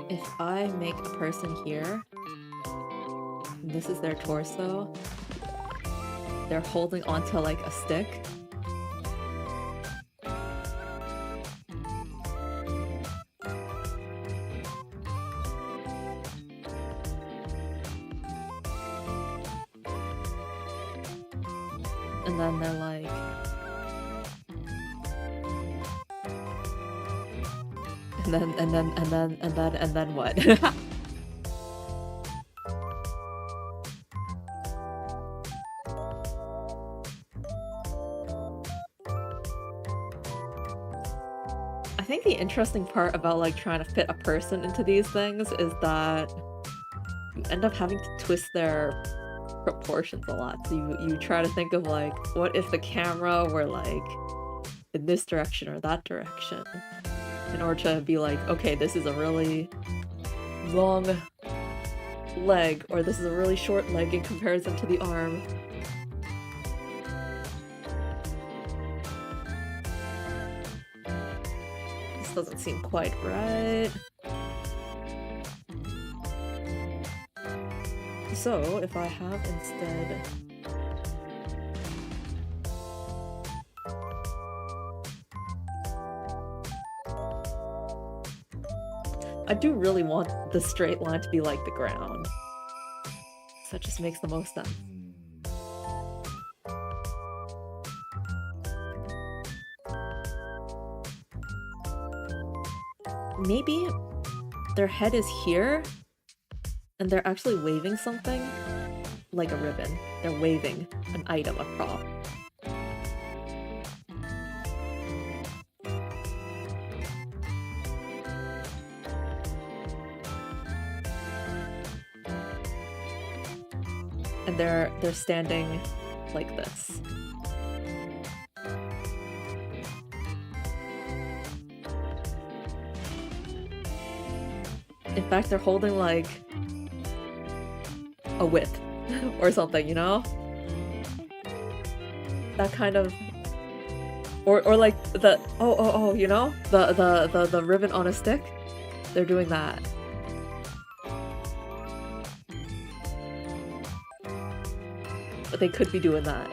if I make a person here, this is their torso, they're holding onto like a stick. And then they're like... And then what? I think the interesting part about like trying to fit a person into these things is that you end up having to twist their proportions a lot. So you try to think of like, what if the camera were like in this direction or that direction, in order to be like, okay, this is a really long leg, or this is a really short leg in comparison to the arm. This doesn't seem quite right. So, if I have instead... I do really want the straight line to be like the ground. So that just makes the most sense. Maybe their head is here, and they're actually waving something, like a ribbon. They're waving an item, a prop. And they're standing like this. In fact, they're holding like a whip or something, you know? That kind of, or like the you know? The ribbon on a stick? They're doing that. But they could be doing that.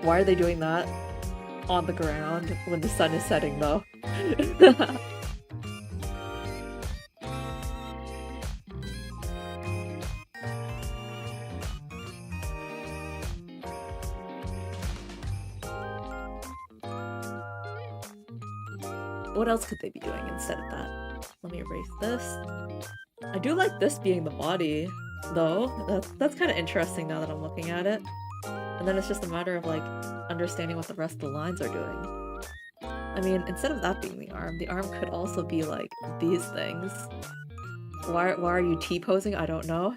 Why are they doing that on the ground when the sun is setting, though? What else could they be doing instead of that? Let me erase this. I do like this being the body, though. That's kind of interesting now that I'm looking at it. And then it's just a matter of like understanding what the rest of the lines are doing. I mean, instead of that being the arm could also be like these things. Why are you T-posing? I don't know.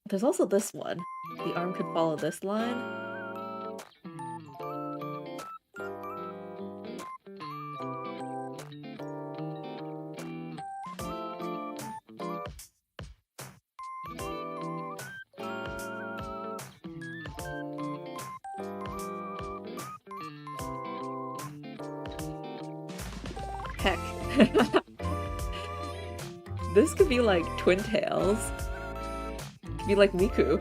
There's also this one. The arm could follow this line. Heck. This could be like twin tails. Could be like Miku.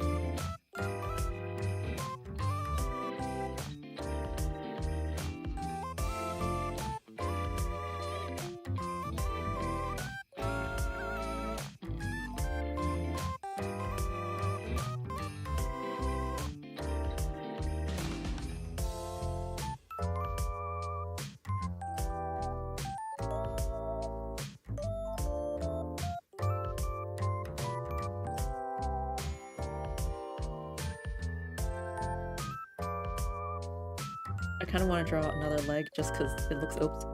I kind of want to draw another leg just because it looks, oops,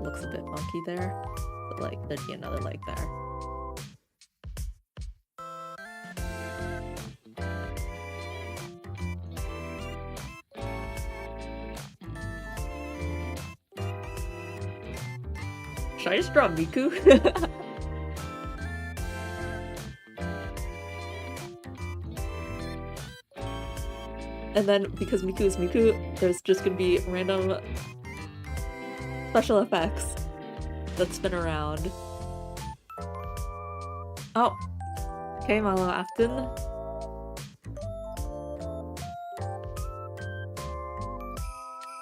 looks a bit funky there, but like there'd be another leg there. Should I just draw Miku? And then, because Miku is Miku, there's just gonna be random special effects that spin around. Oh! Okay, Malo Afton.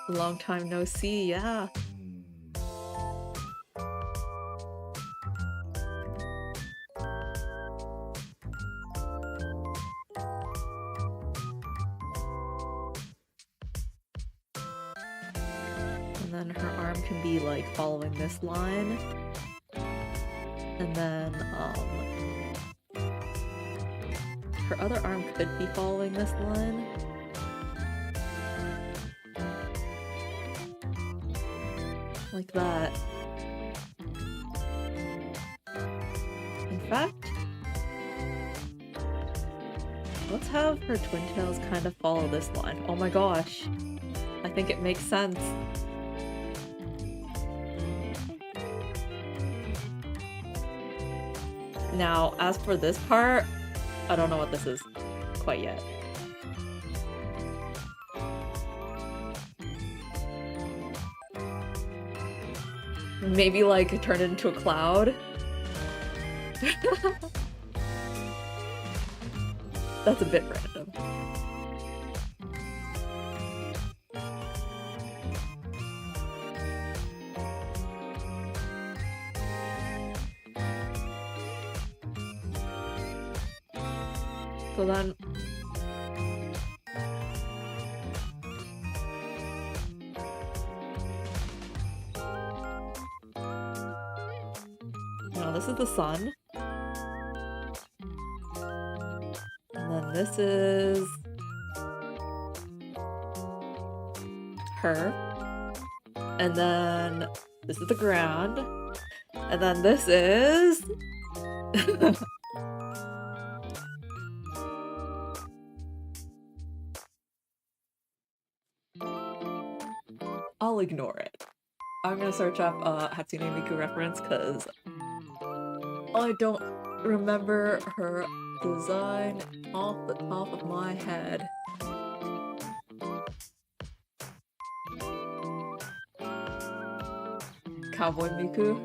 Long time no see, yeah. And then her arm can be like following this line. And then her other arm could be following this line. Like that. In fact, let's have her twin tails kind of follow this line. Oh my gosh. I think it makes sense. Now, as for this part, I don't know what this is quite yet. Maybe like turn it into a cloud? That's a bit random. So then... No, this is the sun. And then this is... her. And then this is the ground. And then this is... I'll ignore it. I'm gonna search up Hatsune Miku reference because I don't remember her design off the top of my head. Cowboy Miku?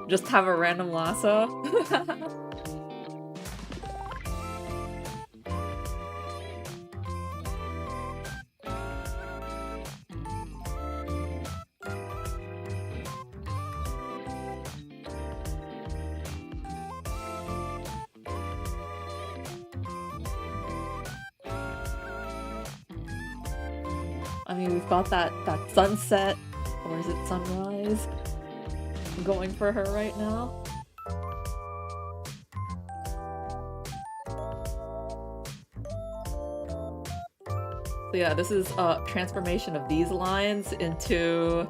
Just have a random lasso? I mean, we've got that sunset, or is it sunrise, going for her right now. So yeah, this is a transformation of these lines into...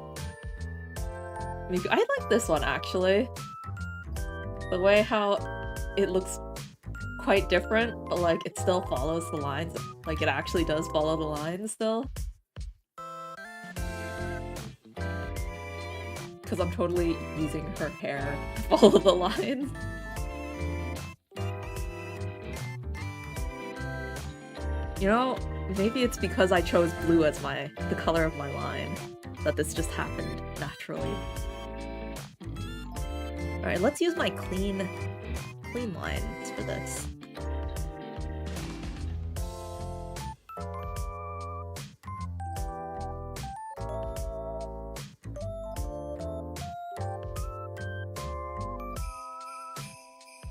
I like this one, actually. The way how it looks quite different, but like it still follows the lines. Like it actually does follow the lines still. Because I'm totally using her hair to follow the lines. You know, maybe it's because I chose blue as the color of my line that this just happened naturally. Alright, let's use my clean lines for this.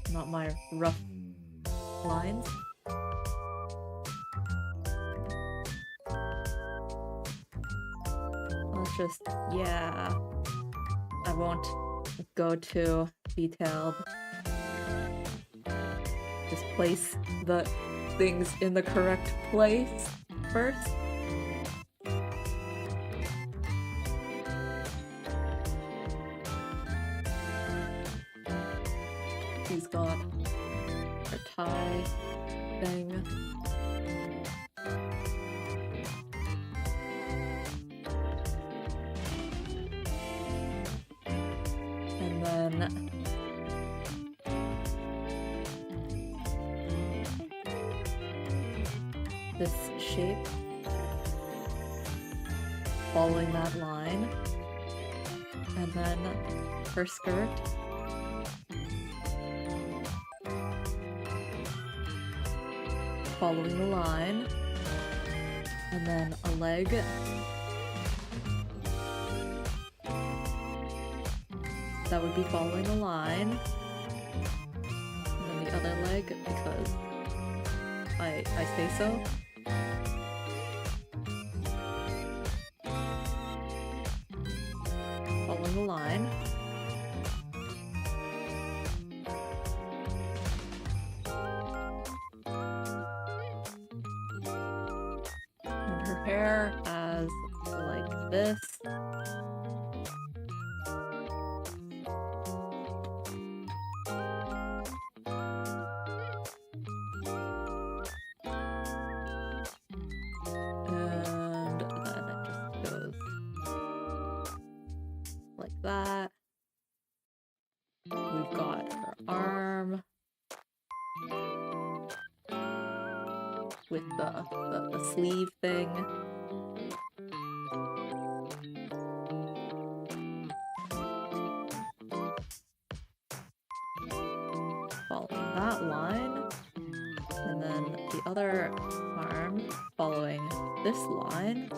Not my rough lines. Let's just, yeah. I won't go too detailed. Just place the things in the correct place first. He's got a tie thing. then this shape following that line, and then her skirt. Following the line, and then a leg. That would be following the line, and then the other leg because I say so. Following the line. And her hair as like this. That. We've got her arm with the sleeve thing. Following that line, and then the other arm following this line.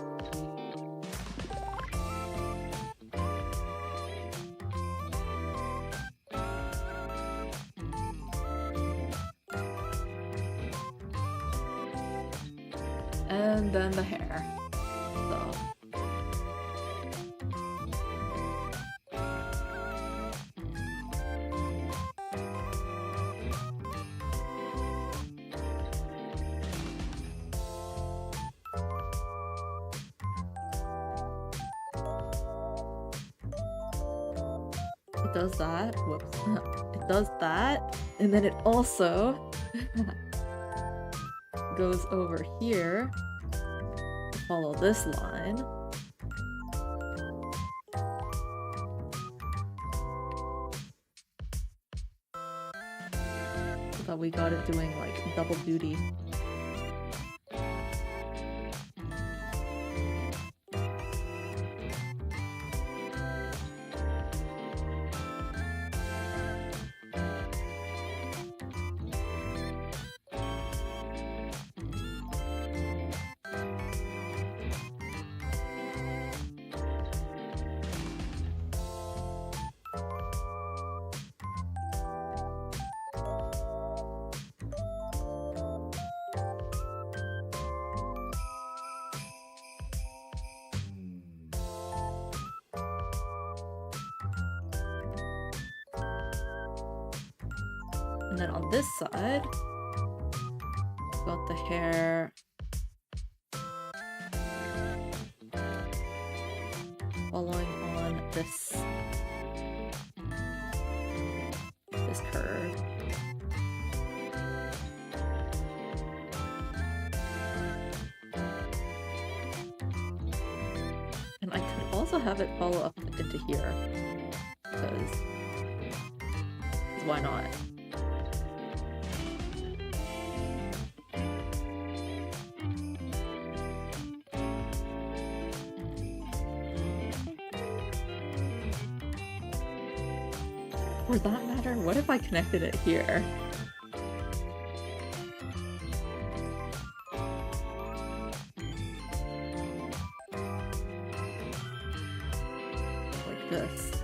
And then the hair. So. It does that. Whoops. It does that. And then it also goes over here, follow this line, so that we got it doing like double duty. And then on this side, got the hair following on this curve. And I could also have it follow up into here, because why not? For that matter, what if I connected it here? Like this.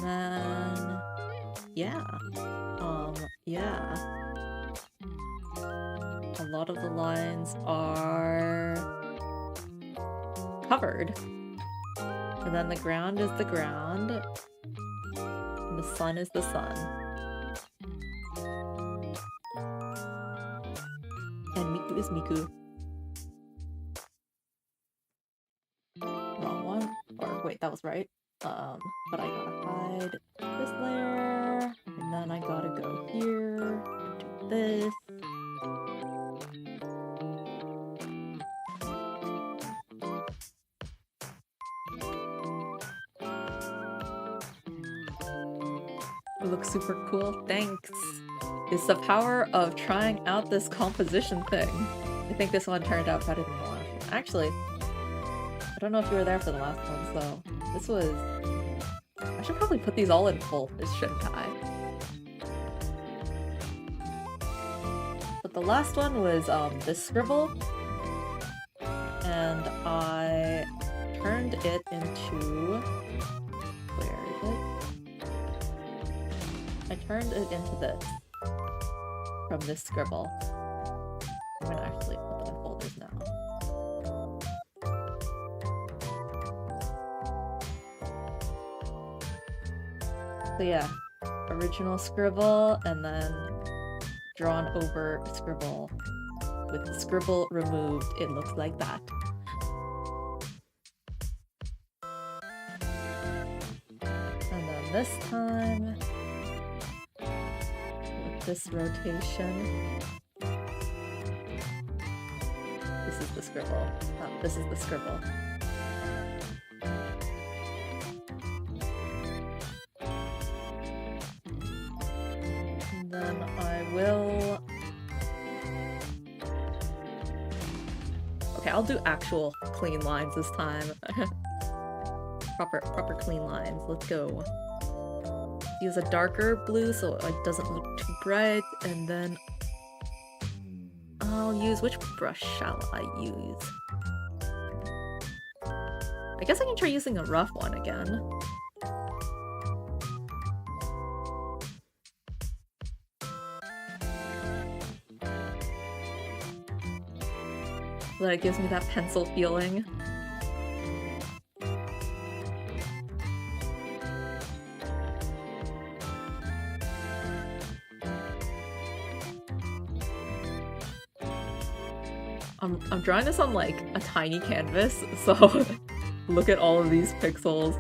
then yeah, a lot of the lines are covered, and then the ground is the ground, and the sun is the sun. Who is Miku? Wrong one. Or wait, that was right. But I gotta hide this layer, and then I gotta go here, do this. It looks super cool. Thanks. It's the power of trying out this composition thing. I think this one turned out better than the last one. Actually, I don't know if you were there for the last one, so this was... I should probably put these all in full, shouldn't I? But the last one was this scribble, and I turned it into... Where is it? I turned it into this. From this scribble. I'm gonna actually put them in folders now. So yeah, original scribble and then drawn over scribble. With the scribble removed, it looks like that. And then this time, with this rotation, this is the scribble. This is the scribble. Then I will... Okay, I'll do actual clean lines this time. proper clean lines. Let's go. Use a darker blue so it doesn't look too bright, and then I'll use... which brush shall I use? I guess I can try using a rough one again. That gives me that pencil feeling. I'm drawing this on like a tiny canvas, so look at all of these pixels.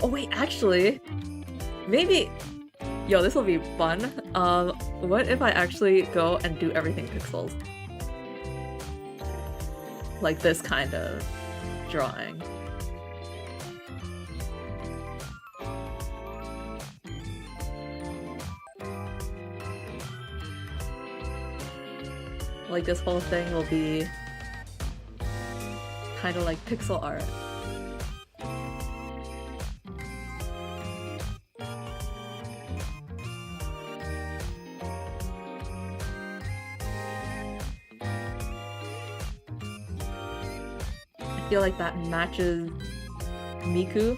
Oh wait, actually, maybe... Yo, this will be fun. What if I actually go and do everything pixels? Like this kind of drawing. Like this whole thing will be kind of like pixel art. I feel like that matches Miku.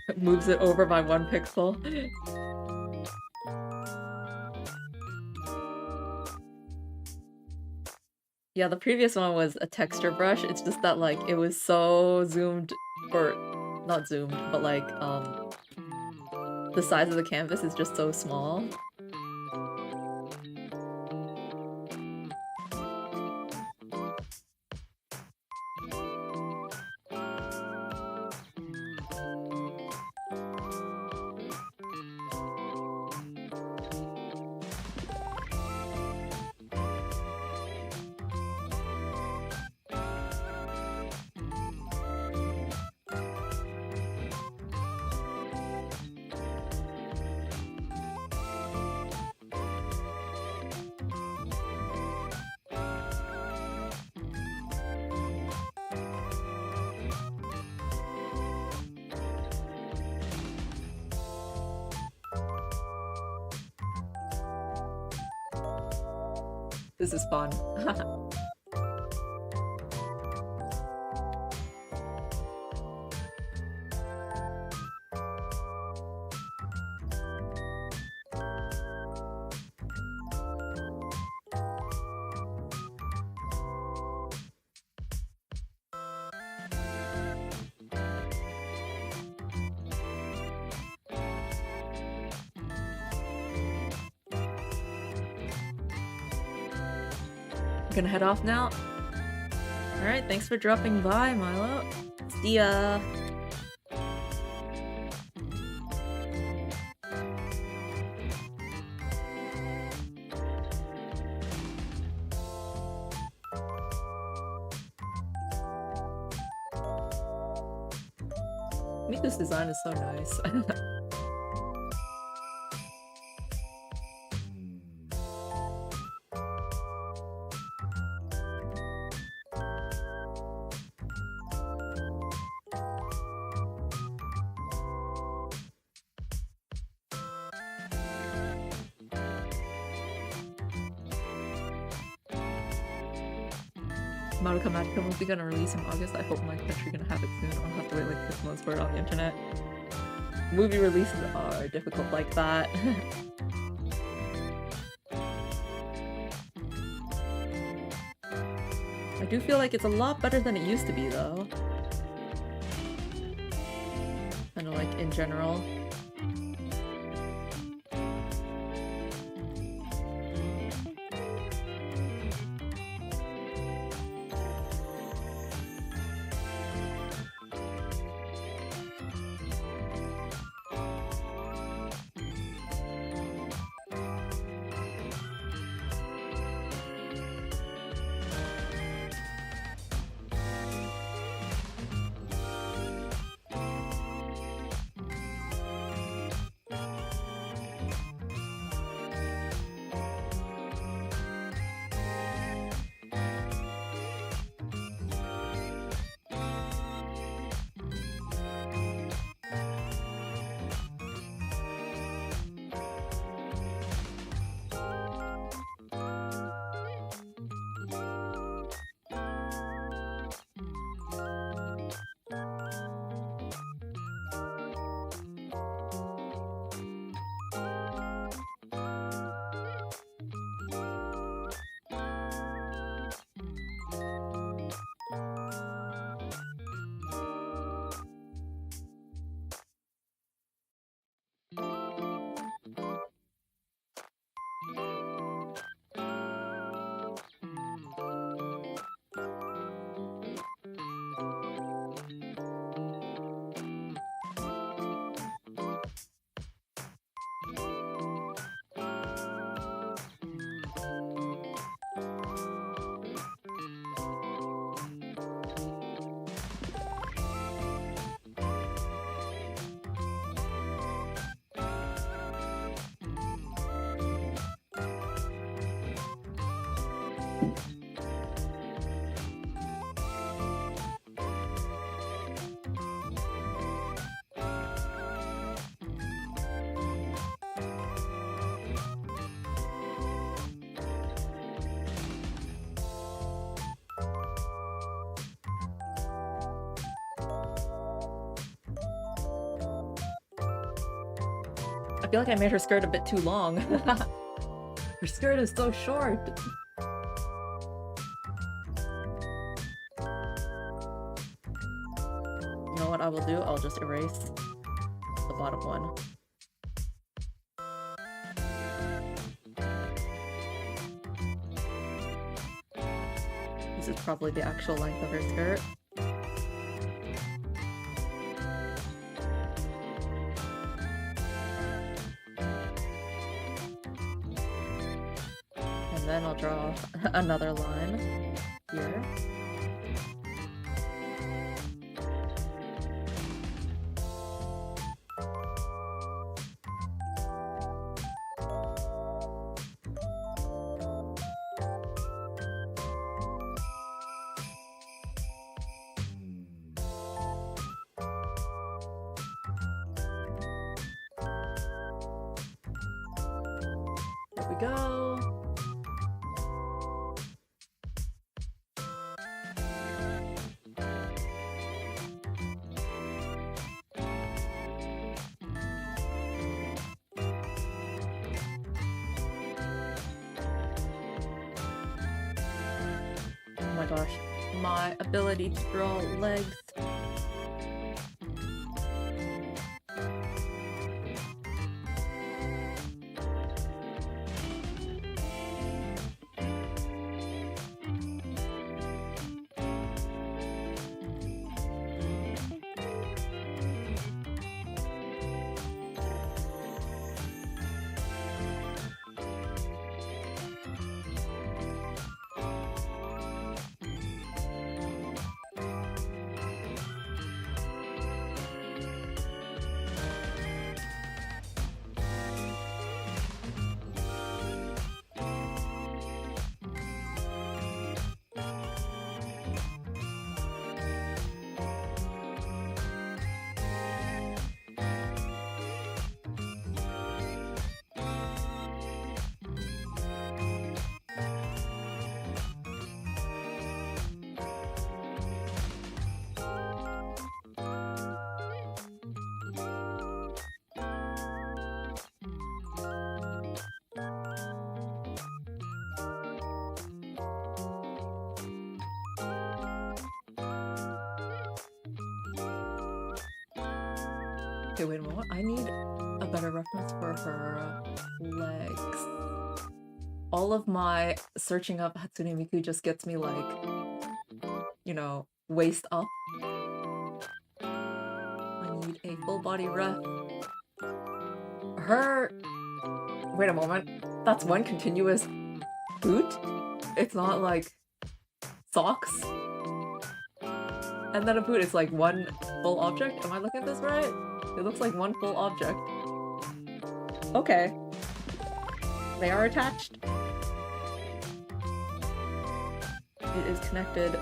It moves it over by 1 pixel. Yeah, the previous one was a texture brush. It's just that, like, it was so zoomed, or not zoomed, but like, the size of the canvas is just so small. This is fun. gonna head off now. Alright, thanks for dropping by, Milo. See ya! Miku's design is so nice. Madoka Magica movie gonna release in August. I hope my country gonna have it soon. I'll have to wait like 6 months for it on the internet. Movie releases are difficult like that. I do feel like it's a lot better than it used to be though. Kinda like in general. I feel like I made her skirt a bit too long. Her skirt is so short! You know what I will do? I'll just erase the bottom one. This is probably the actual length of her skirt. Then I'll draw another line here. There we go. Oh my gosh, my ability to draw legs. Okay, wait a moment. I need a better reference for her legs. All of my searching up Hatsune Miku just gets me like, you know, waist up. I need a full body ref. Her... Wait a moment. That's one continuous boot? It's not like socks? And then a boot is like one full object? Am I looking at this right? It looks like one full object. Okay. They are attached. It is connected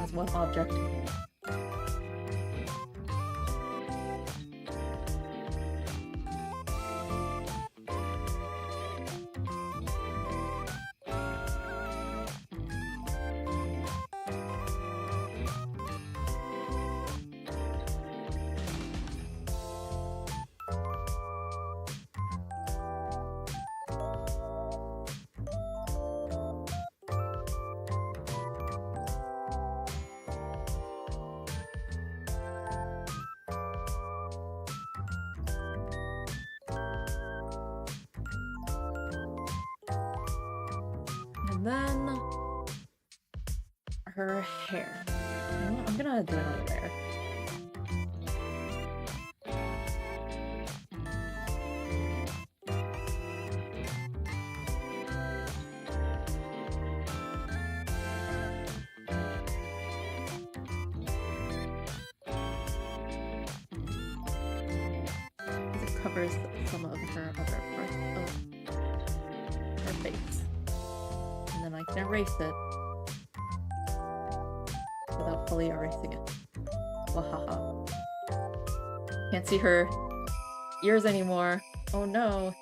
as one object. And then her hair. You know what? I'm gonna do another layer. It covers some of her other parts of her face. And then I can erase it without fully erasing it. Wahaha. Can't see her ears anymore. Oh no.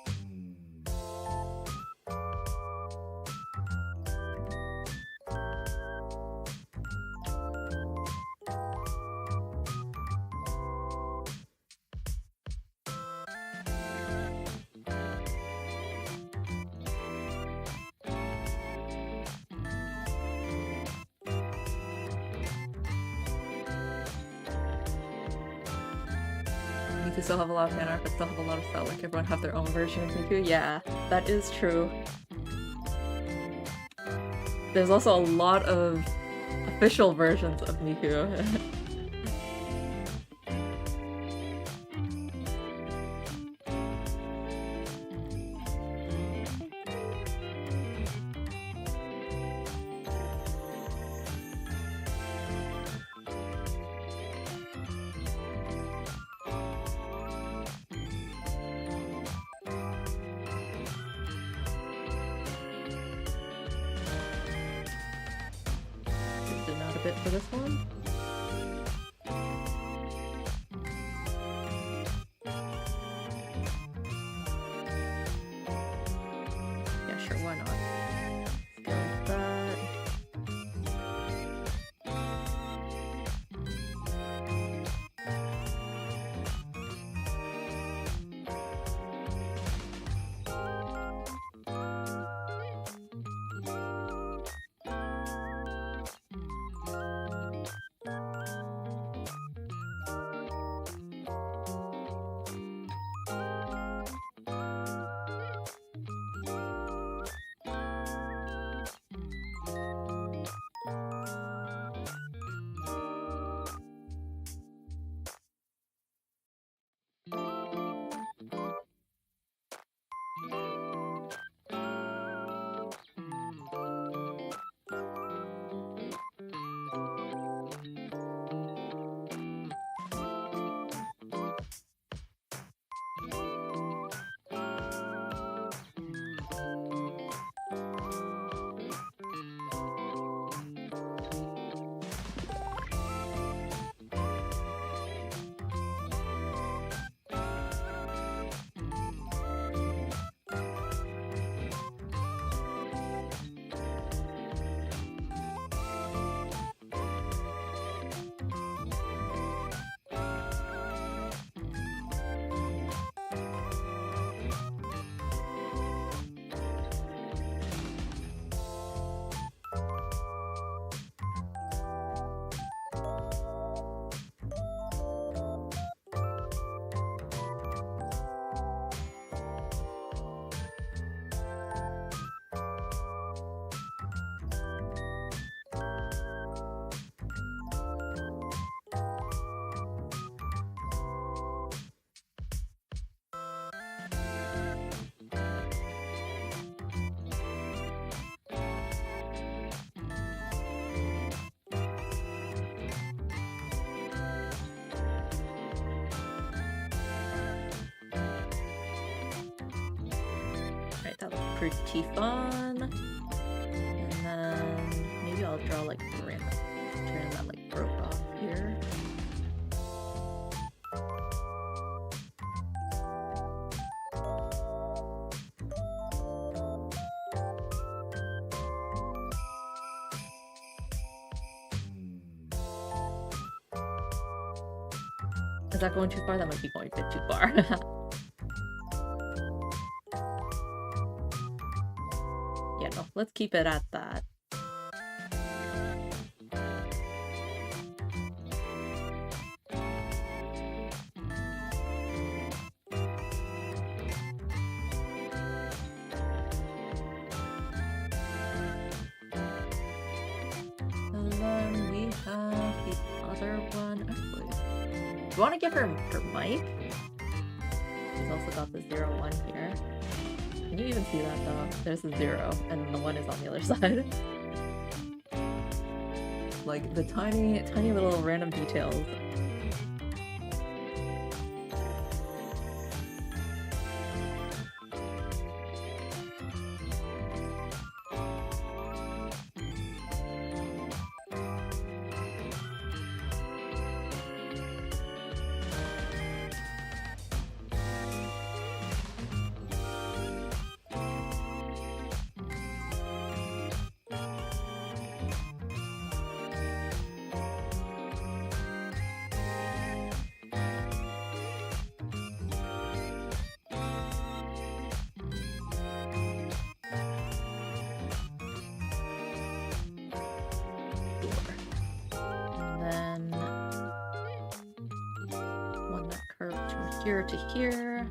Miku still have a lot of fan art, but still have a lot of style. Like everyone have their own version of Miku. Yeah, that is true. There's also a lot of official versions of Miku. Zoom out a bit for this one. Yeah, sure, why not? Let's go with that. pretty fun. And then maybe I'll draw like a random strand that like broke off here. Is that going too far? That might be going a bit too far. Yeah, no, let's keep it at that. And then we have the other one. Actually, do you want to give her mic? She's also got the 0-1 here. Can you even see that though? There's a 0, and the 1 is on the other side. Like the tiny little random details. Here to here.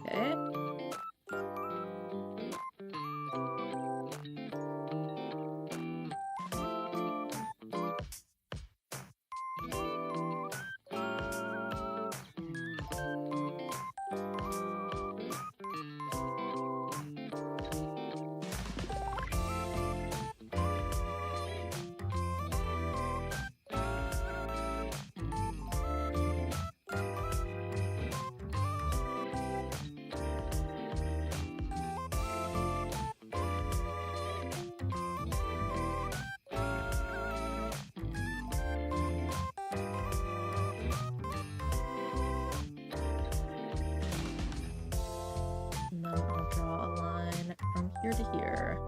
Okay. And then I'll draw a line from here to here.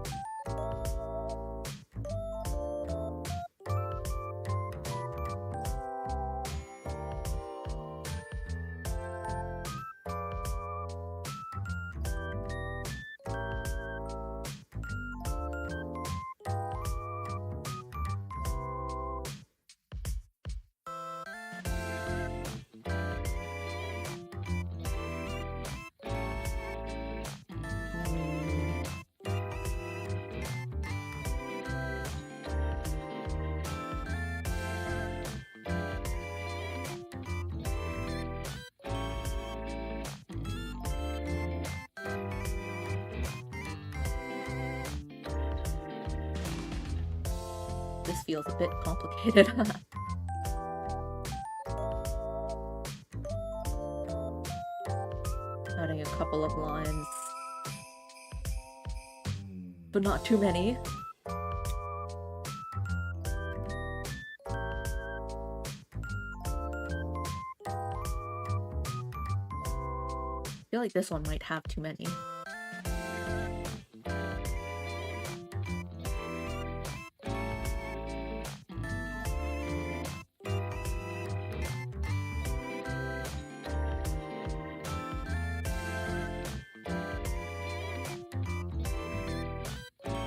This feels a bit complicated. Adding a couple of lines, but not too many. I feel like this one might have too many.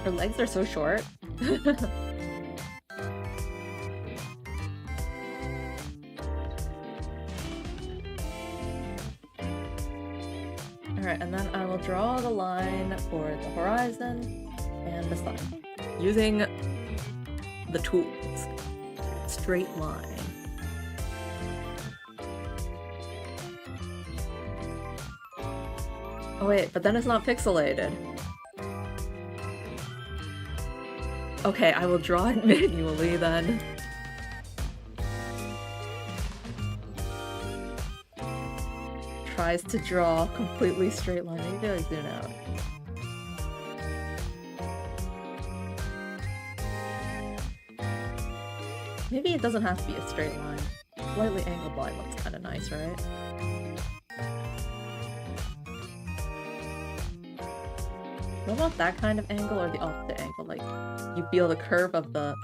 Her legs are so short. Alright, and then I will draw the line for the horizon and the sun using the tools. Straight line. Oh wait, but then it's not pixelated. Okay, I will draw it manually then. Tries to draw completely straight line. Maybe I zoom out. Maybe it doesn't have to be a straight line. Slightly angled line looks kind of nice, right? Do I want that kind of angle or the opposite angle? Like, you feel the curve of the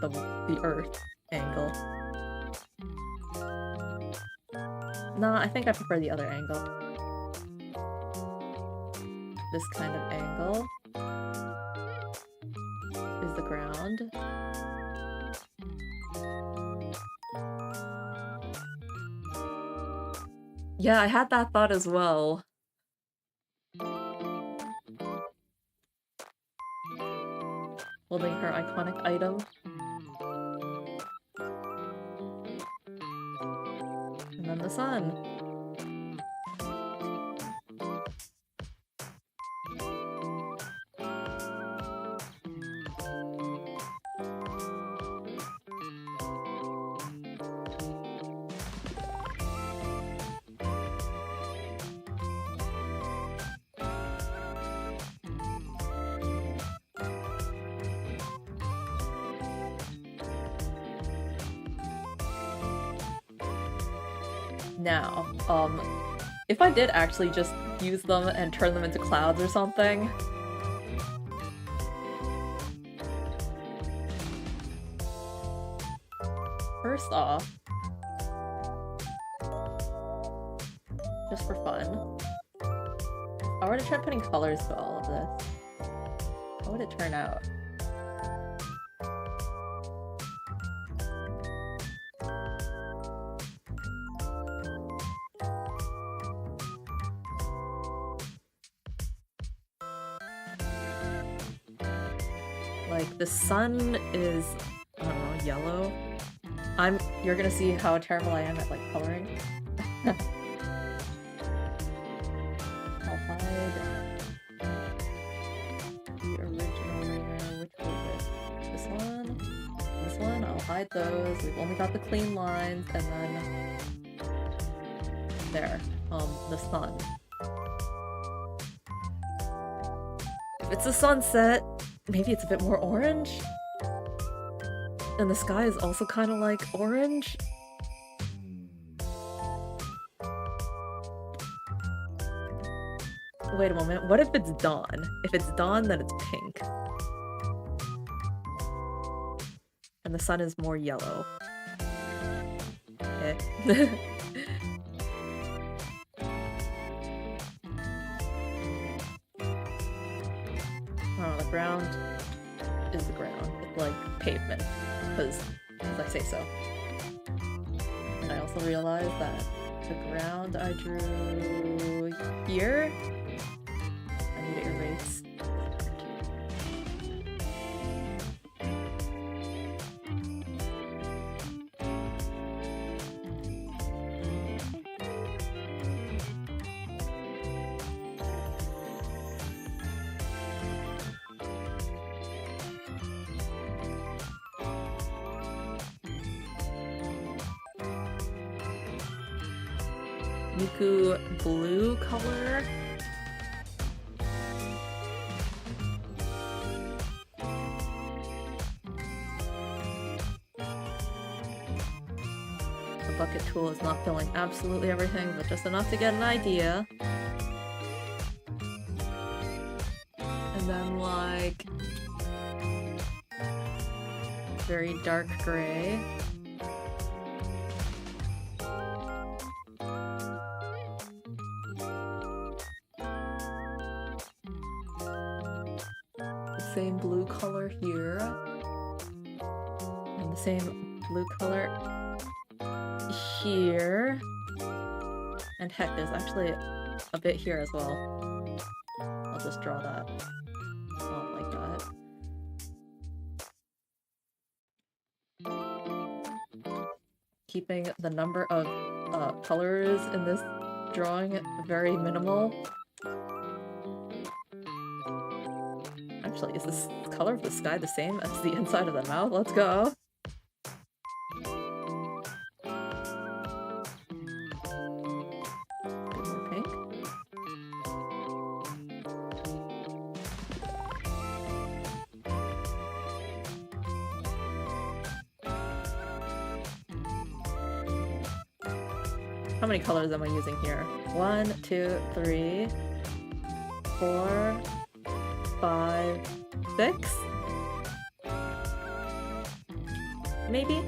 earth angle. Nah, I think I prefer the other angle. This kind of angle is the ground. Yeah, I had that thought as well. Holding her iconic item. And then the sun. Now, if I did actually just use them and turn them into clouds or something... First off, just for fun, if I were to try putting colors to all of this, how would it turn out? Like, the sun is, I don't know, yellow. You're gonna see how terrible I am at, like, coloring. I'll hide the original layer. Which was it? This one? This one? I'll hide those. We've only got the clean lines, and then... There. The sun. If it's a sunset, maybe it's a bit more orange? And the sky is also kind of like orange? Wait a moment, what if it's dawn? If it's dawn, then it's pink. And the sun is more yellow. Okay. Oh, the ground is the ground. It's like pavement, because I say so. And I also realized that the ground I drew here, I need to erase. Miku blue color. The bucket tool is not filling absolutely everything, but just enough to get an idea. And then like very dark gray. Same blue color here, and the same blue color here, and heck, there's actually a bit here as well. I'll just draw that like that. keeping the number of colors in this drawing very minimal. Actually, is this color of the sky the same as the inside of the mouth? Let's go! Bit more pink. How many colors am I using here? 1, 2, 3, 4, 5, 6? Maybe?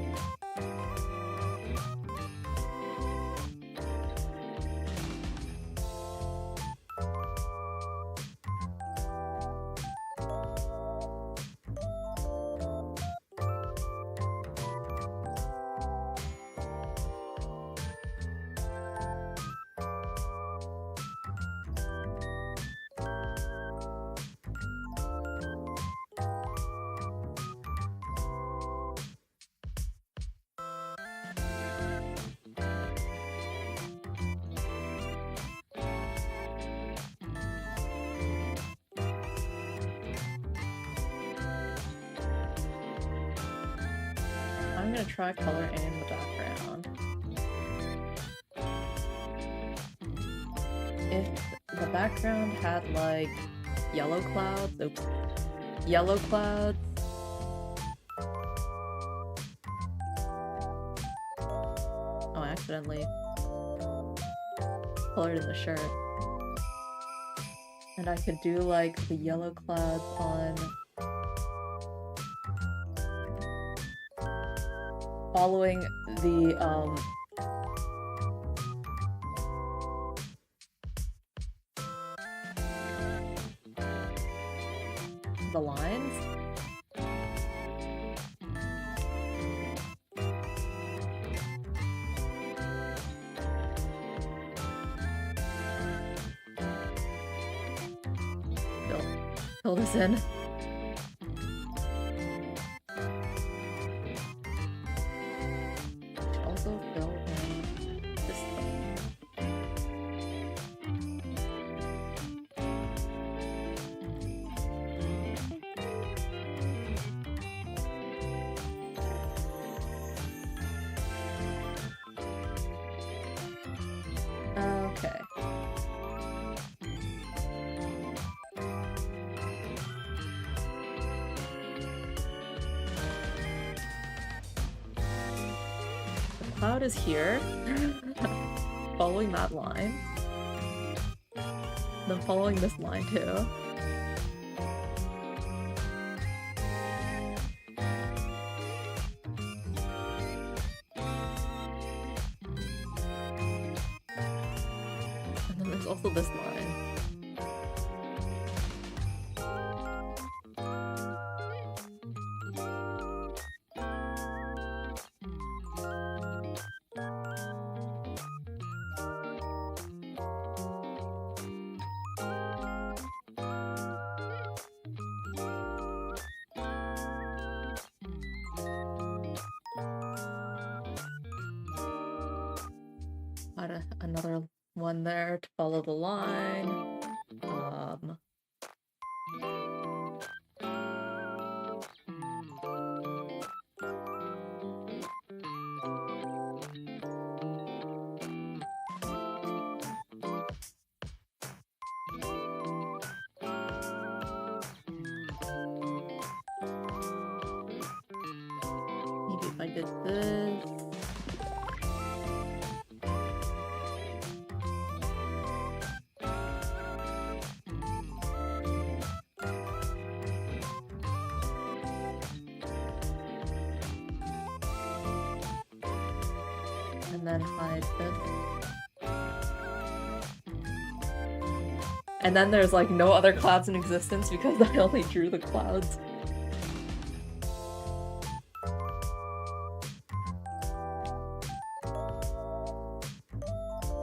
I'm gonna try color in the background. If the background had like yellow clouds, oops, yellow clouds. Oh, I accidentally colored in the shirt. And I could do like the yellow clouds on following the lines. Fill this in. Also fill in this thing. Okay. Cloud is here, following that line, then following this line too. And then there's also this line. Add another one there to follow the line. Maybe if I did this. And then hide this. And then there's like no other clouds in existence because I only drew the clouds.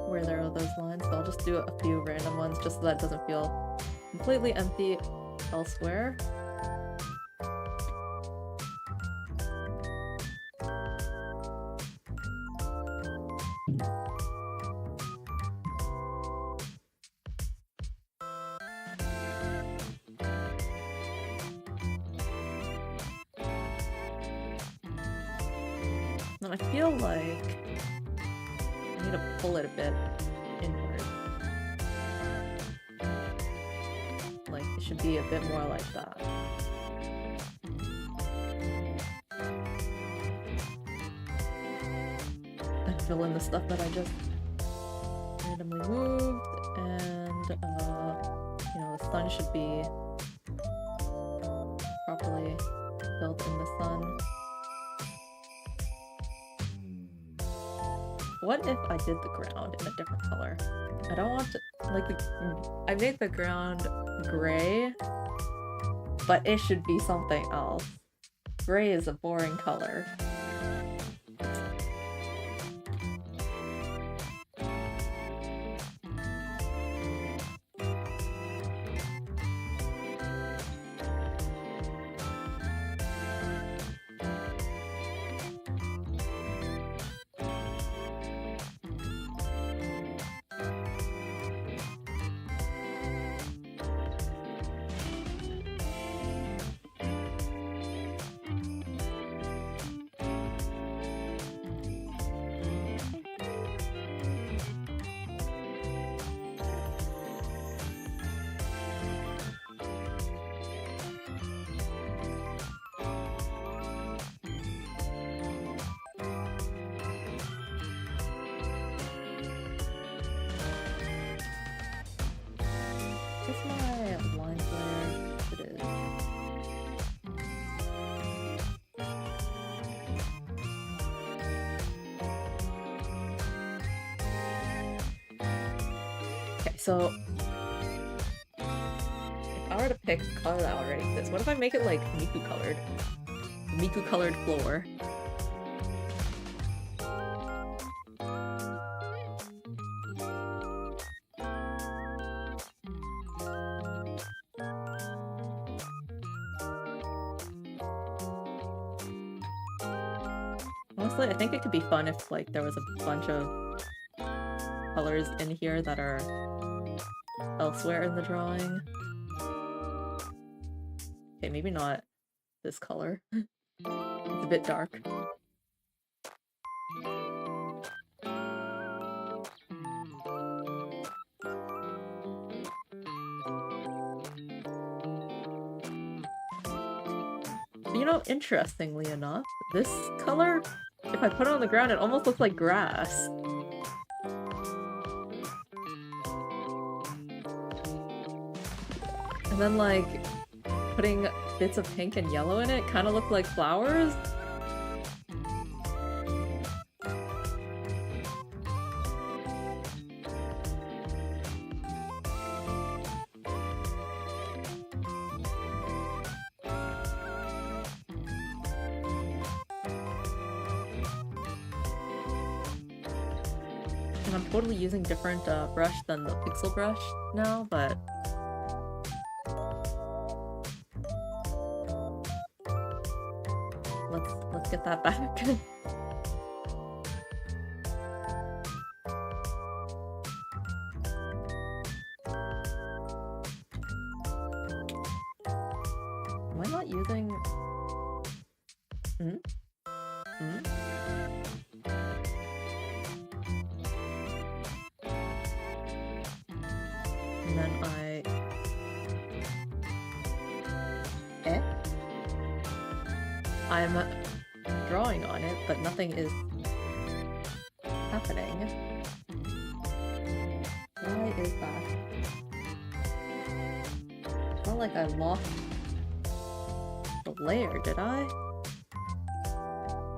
Where there are those lines, so I'll just do a few random ones just so that it doesn't feel completely empty elsewhere. And I feel like I need to pull it a bit inward. Like, it should be a bit more like that. And fill in the stuff that I just randomly moved, and, you know, the sun should be properly filled in the sun. What if I did the ground in a different color? I don't want to, like, I made the ground gray, but it should be something else. Gray is a boring color. What's my line flare? It is. Okay, so if I were to pick a color that already exists, what if I make it like Miku colored? Miku colored floor. Honestly, I think it could be fun if, like, there was a bunch of colors in here that are elsewhere in the drawing. Okay, maybe not this color. It's a bit dark. You know, interestingly enough, this color, if I put it on the ground, it almost looks like grass. And then, like, putting bits of pink and yellow in it kind of look like flowers. And I'm totally using different brush than the pixel brush now, but let's get that back. Am I not using? And then I'm drawing on it, but nothing is happening. Why is that? It's not like I lost the layer, did I?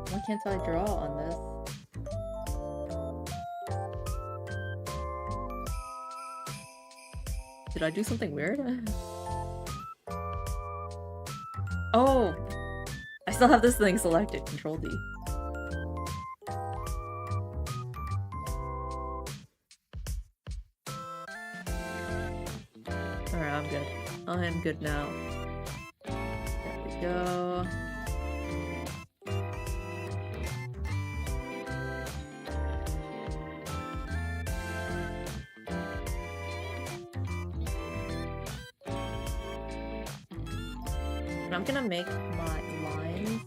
Why can't I draw on this? Did I do something weird? Oh! I still have this thing selected. Control D. Alright, I'm good. I am good now. There we go. And I'm gonna make my lines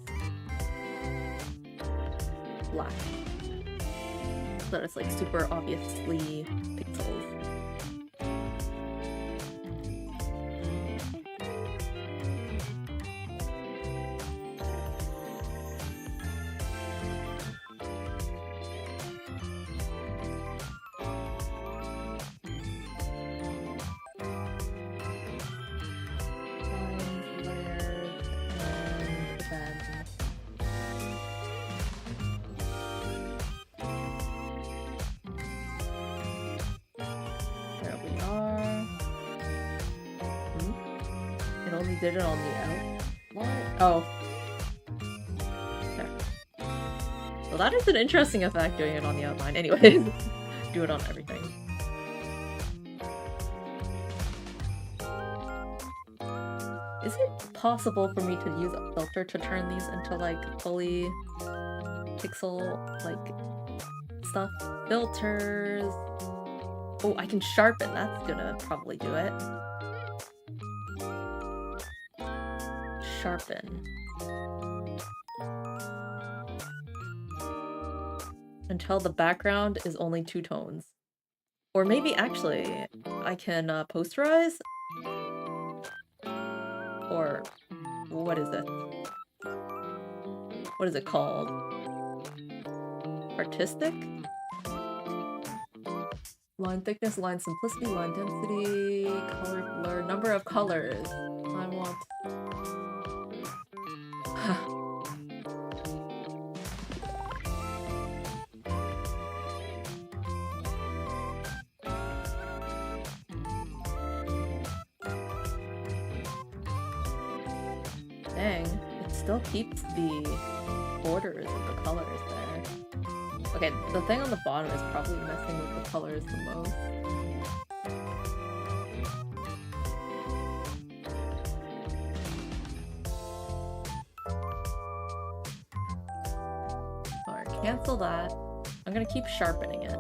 black. So that it's like super obviously pixels. Did it on the outline? Oh. There. Well, that is an interesting effect, doing it on the outline. Anyways, do it on everything. Is it possible for me to use a filter to turn these into, like, fully pixel, like, stuff? Filters... Oh, I can sharpen. That's gonna probably do it. Sharpen. Until the background is only 2 tones. Or maybe actually I can posterize? Or what is it? What is it called? Artistic? Line thickness, line simplicity, line density, color blur, number of colors. I want... Dang, it still keeps the borders of the colors there. Okay, the thing on the bottom is probably messing with the colors the most. Cancel that. I'm gonna keep sharpening it.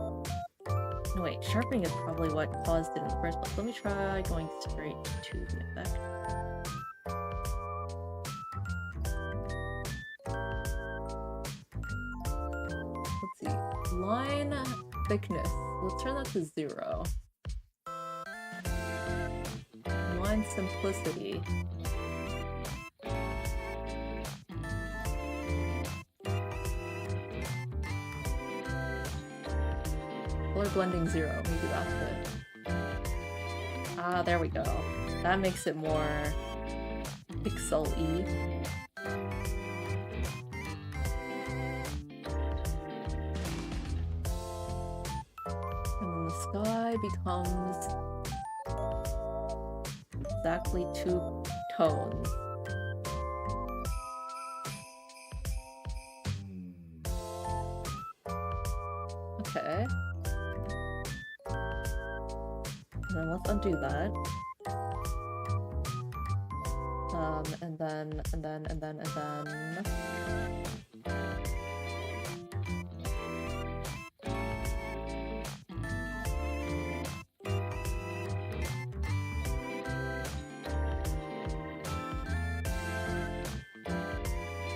No, wait, sharpening is probably what caused it in the first place. Let me try going straight to the effect. Let's see. Line thickness. Let's turn that to 0. Line simplicity. Color blending 0, maybe that's it. Ah, there we go. That makes it more pixel-y. And then the sky becomes exactly 2 tones. Okay. And then let's undo that. And then.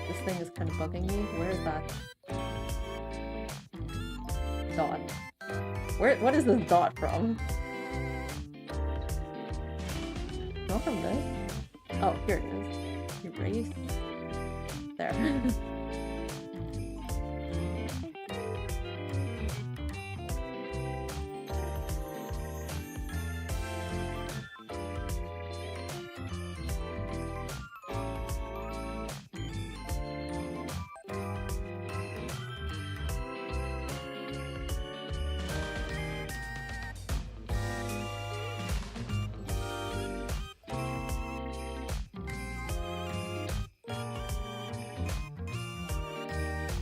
This thing is kind of bugging me. Where is that dot? What is this dot from? Not from this. Oh, here it is. Erase. There.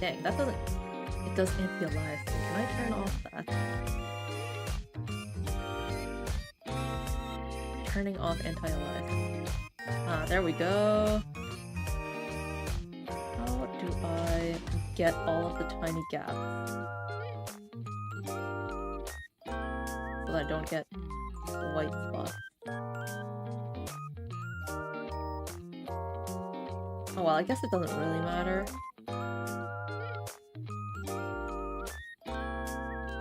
Dang, that doesn't... It does anti-aliasing. Can I turn off that? Turning off anti-aliasing. Ah, there we go. How do I get all of the tiny gaps? So that I don't get white spots. Oh well, I guess it doesn't really matter.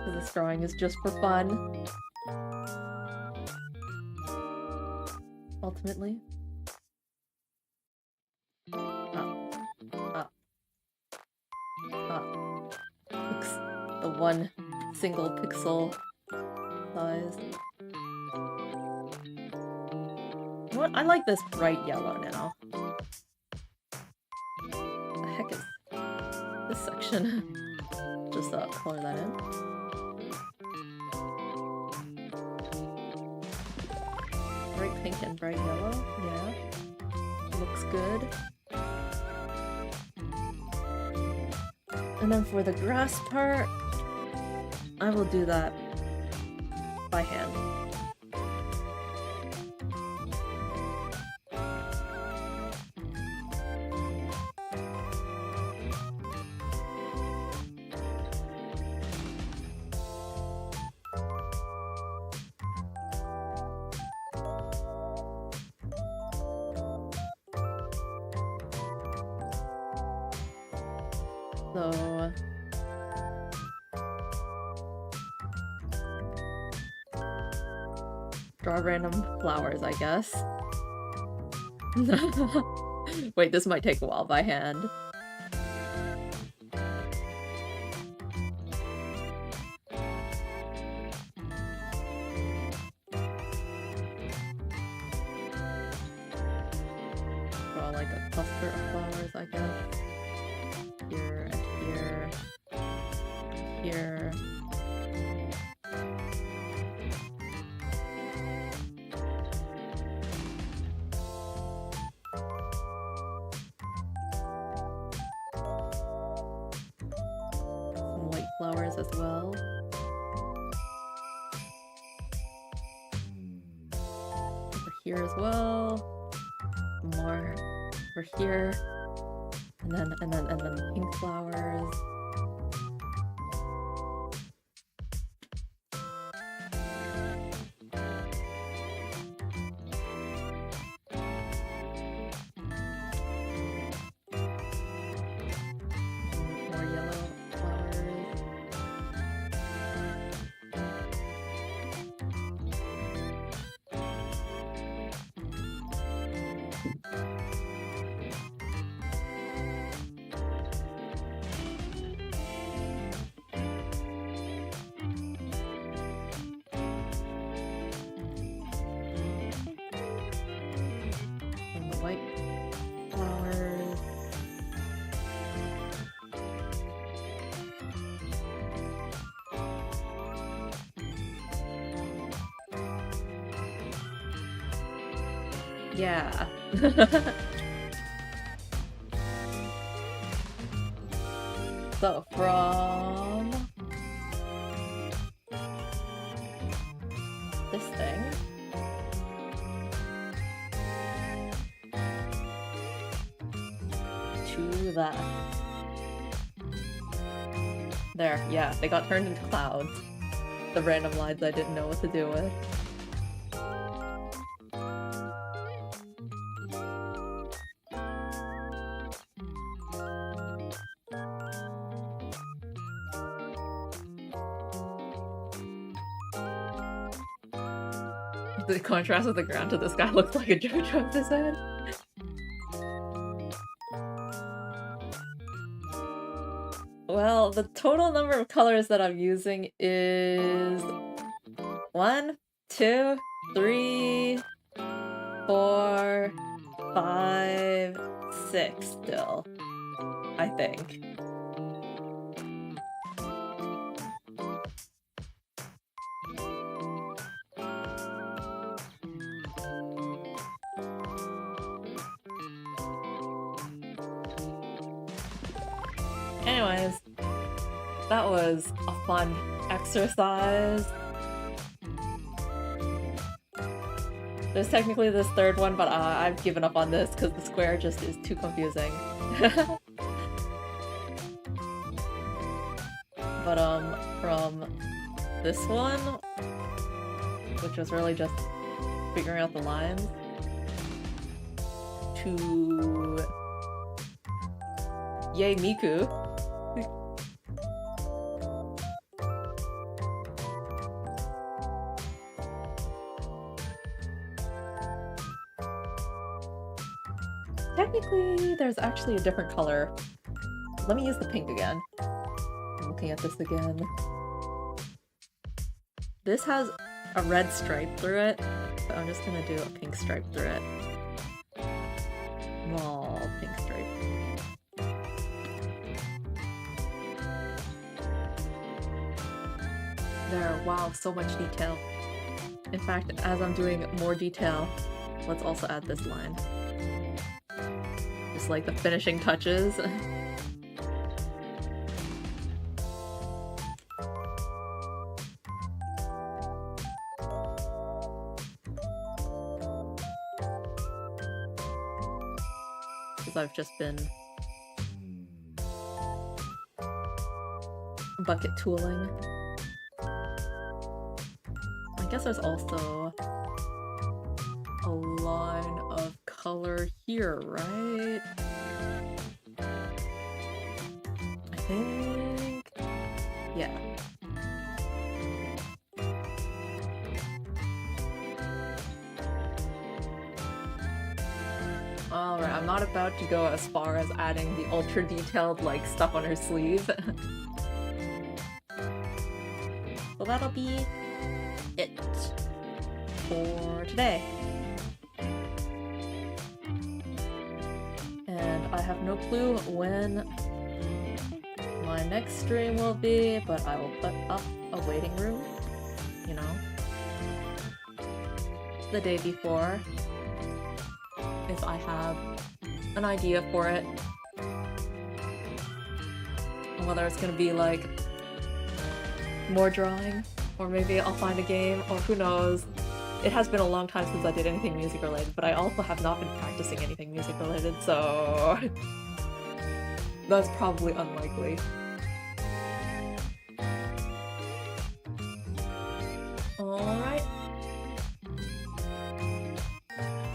Because this drawing is just for fun. Ultimately. The one single pixel size. What? I like this bright yellow now. The heck is this section? Just color that in. Bright pink and bright yellow, yeah. Looks good. And then for the grass part, I will do that by hand. So draw random flowers, I guess. Wait, this might take a while by hand. Draw like a cluster of flowers, I guess. Here and here. Here. Some white flowers as well. Over here as well. More over here. And then pink flowers. More yellow flowers. White flowers. Yeah. So from this thing. To that. There, yeah, they got turned into clouds. The random lines I didn't know what to do with. The contrast of the ground to this guy looks like a JoJo with his head. Well, the total number of colors that I'm using is 1, 2, 3, 4, 5, 6 still, I think. Anyways, that was a fun exercise. There's technically this third one, but I've given up on this because the square just is too confusing. But from this one, which was really just figuring out the lines, to Yay Miku. Technically, there's actually a different color. Let me use the pink again. I'm looking at this again. This has a red stripe through it, but I'm just gonna do a pink stripe through it. Small pink stripe. There, wow, so much detail. In fact, as I'm doing more detail, let's also add this line. Just like the finishing touches. Because I've just been bucket tooling. I guess there's also a line of color here, right? I think... yeah. Alright, I'm not about to go as far as adding the ultra detailed, like, stuff on her sleeve. So that'll be it for today. And I have no clue when my next stream will be, but I will put up a waiting room, you know, the day before, if I have an idea for it. Whether it's gonna be like more drawing, or maybe I'll find a game, or who knows. It has been a long time since I did anything music related, but I also have not been practicing anything music related, so that's probably unlikely. Alright.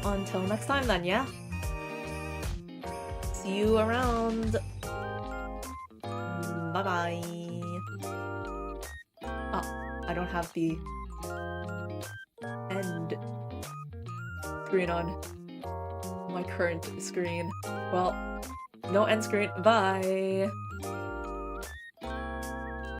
Until next time then, yeah? See you around! Bye-bye! I don't have the end screen on my current screen. Well, no end screen. Bye!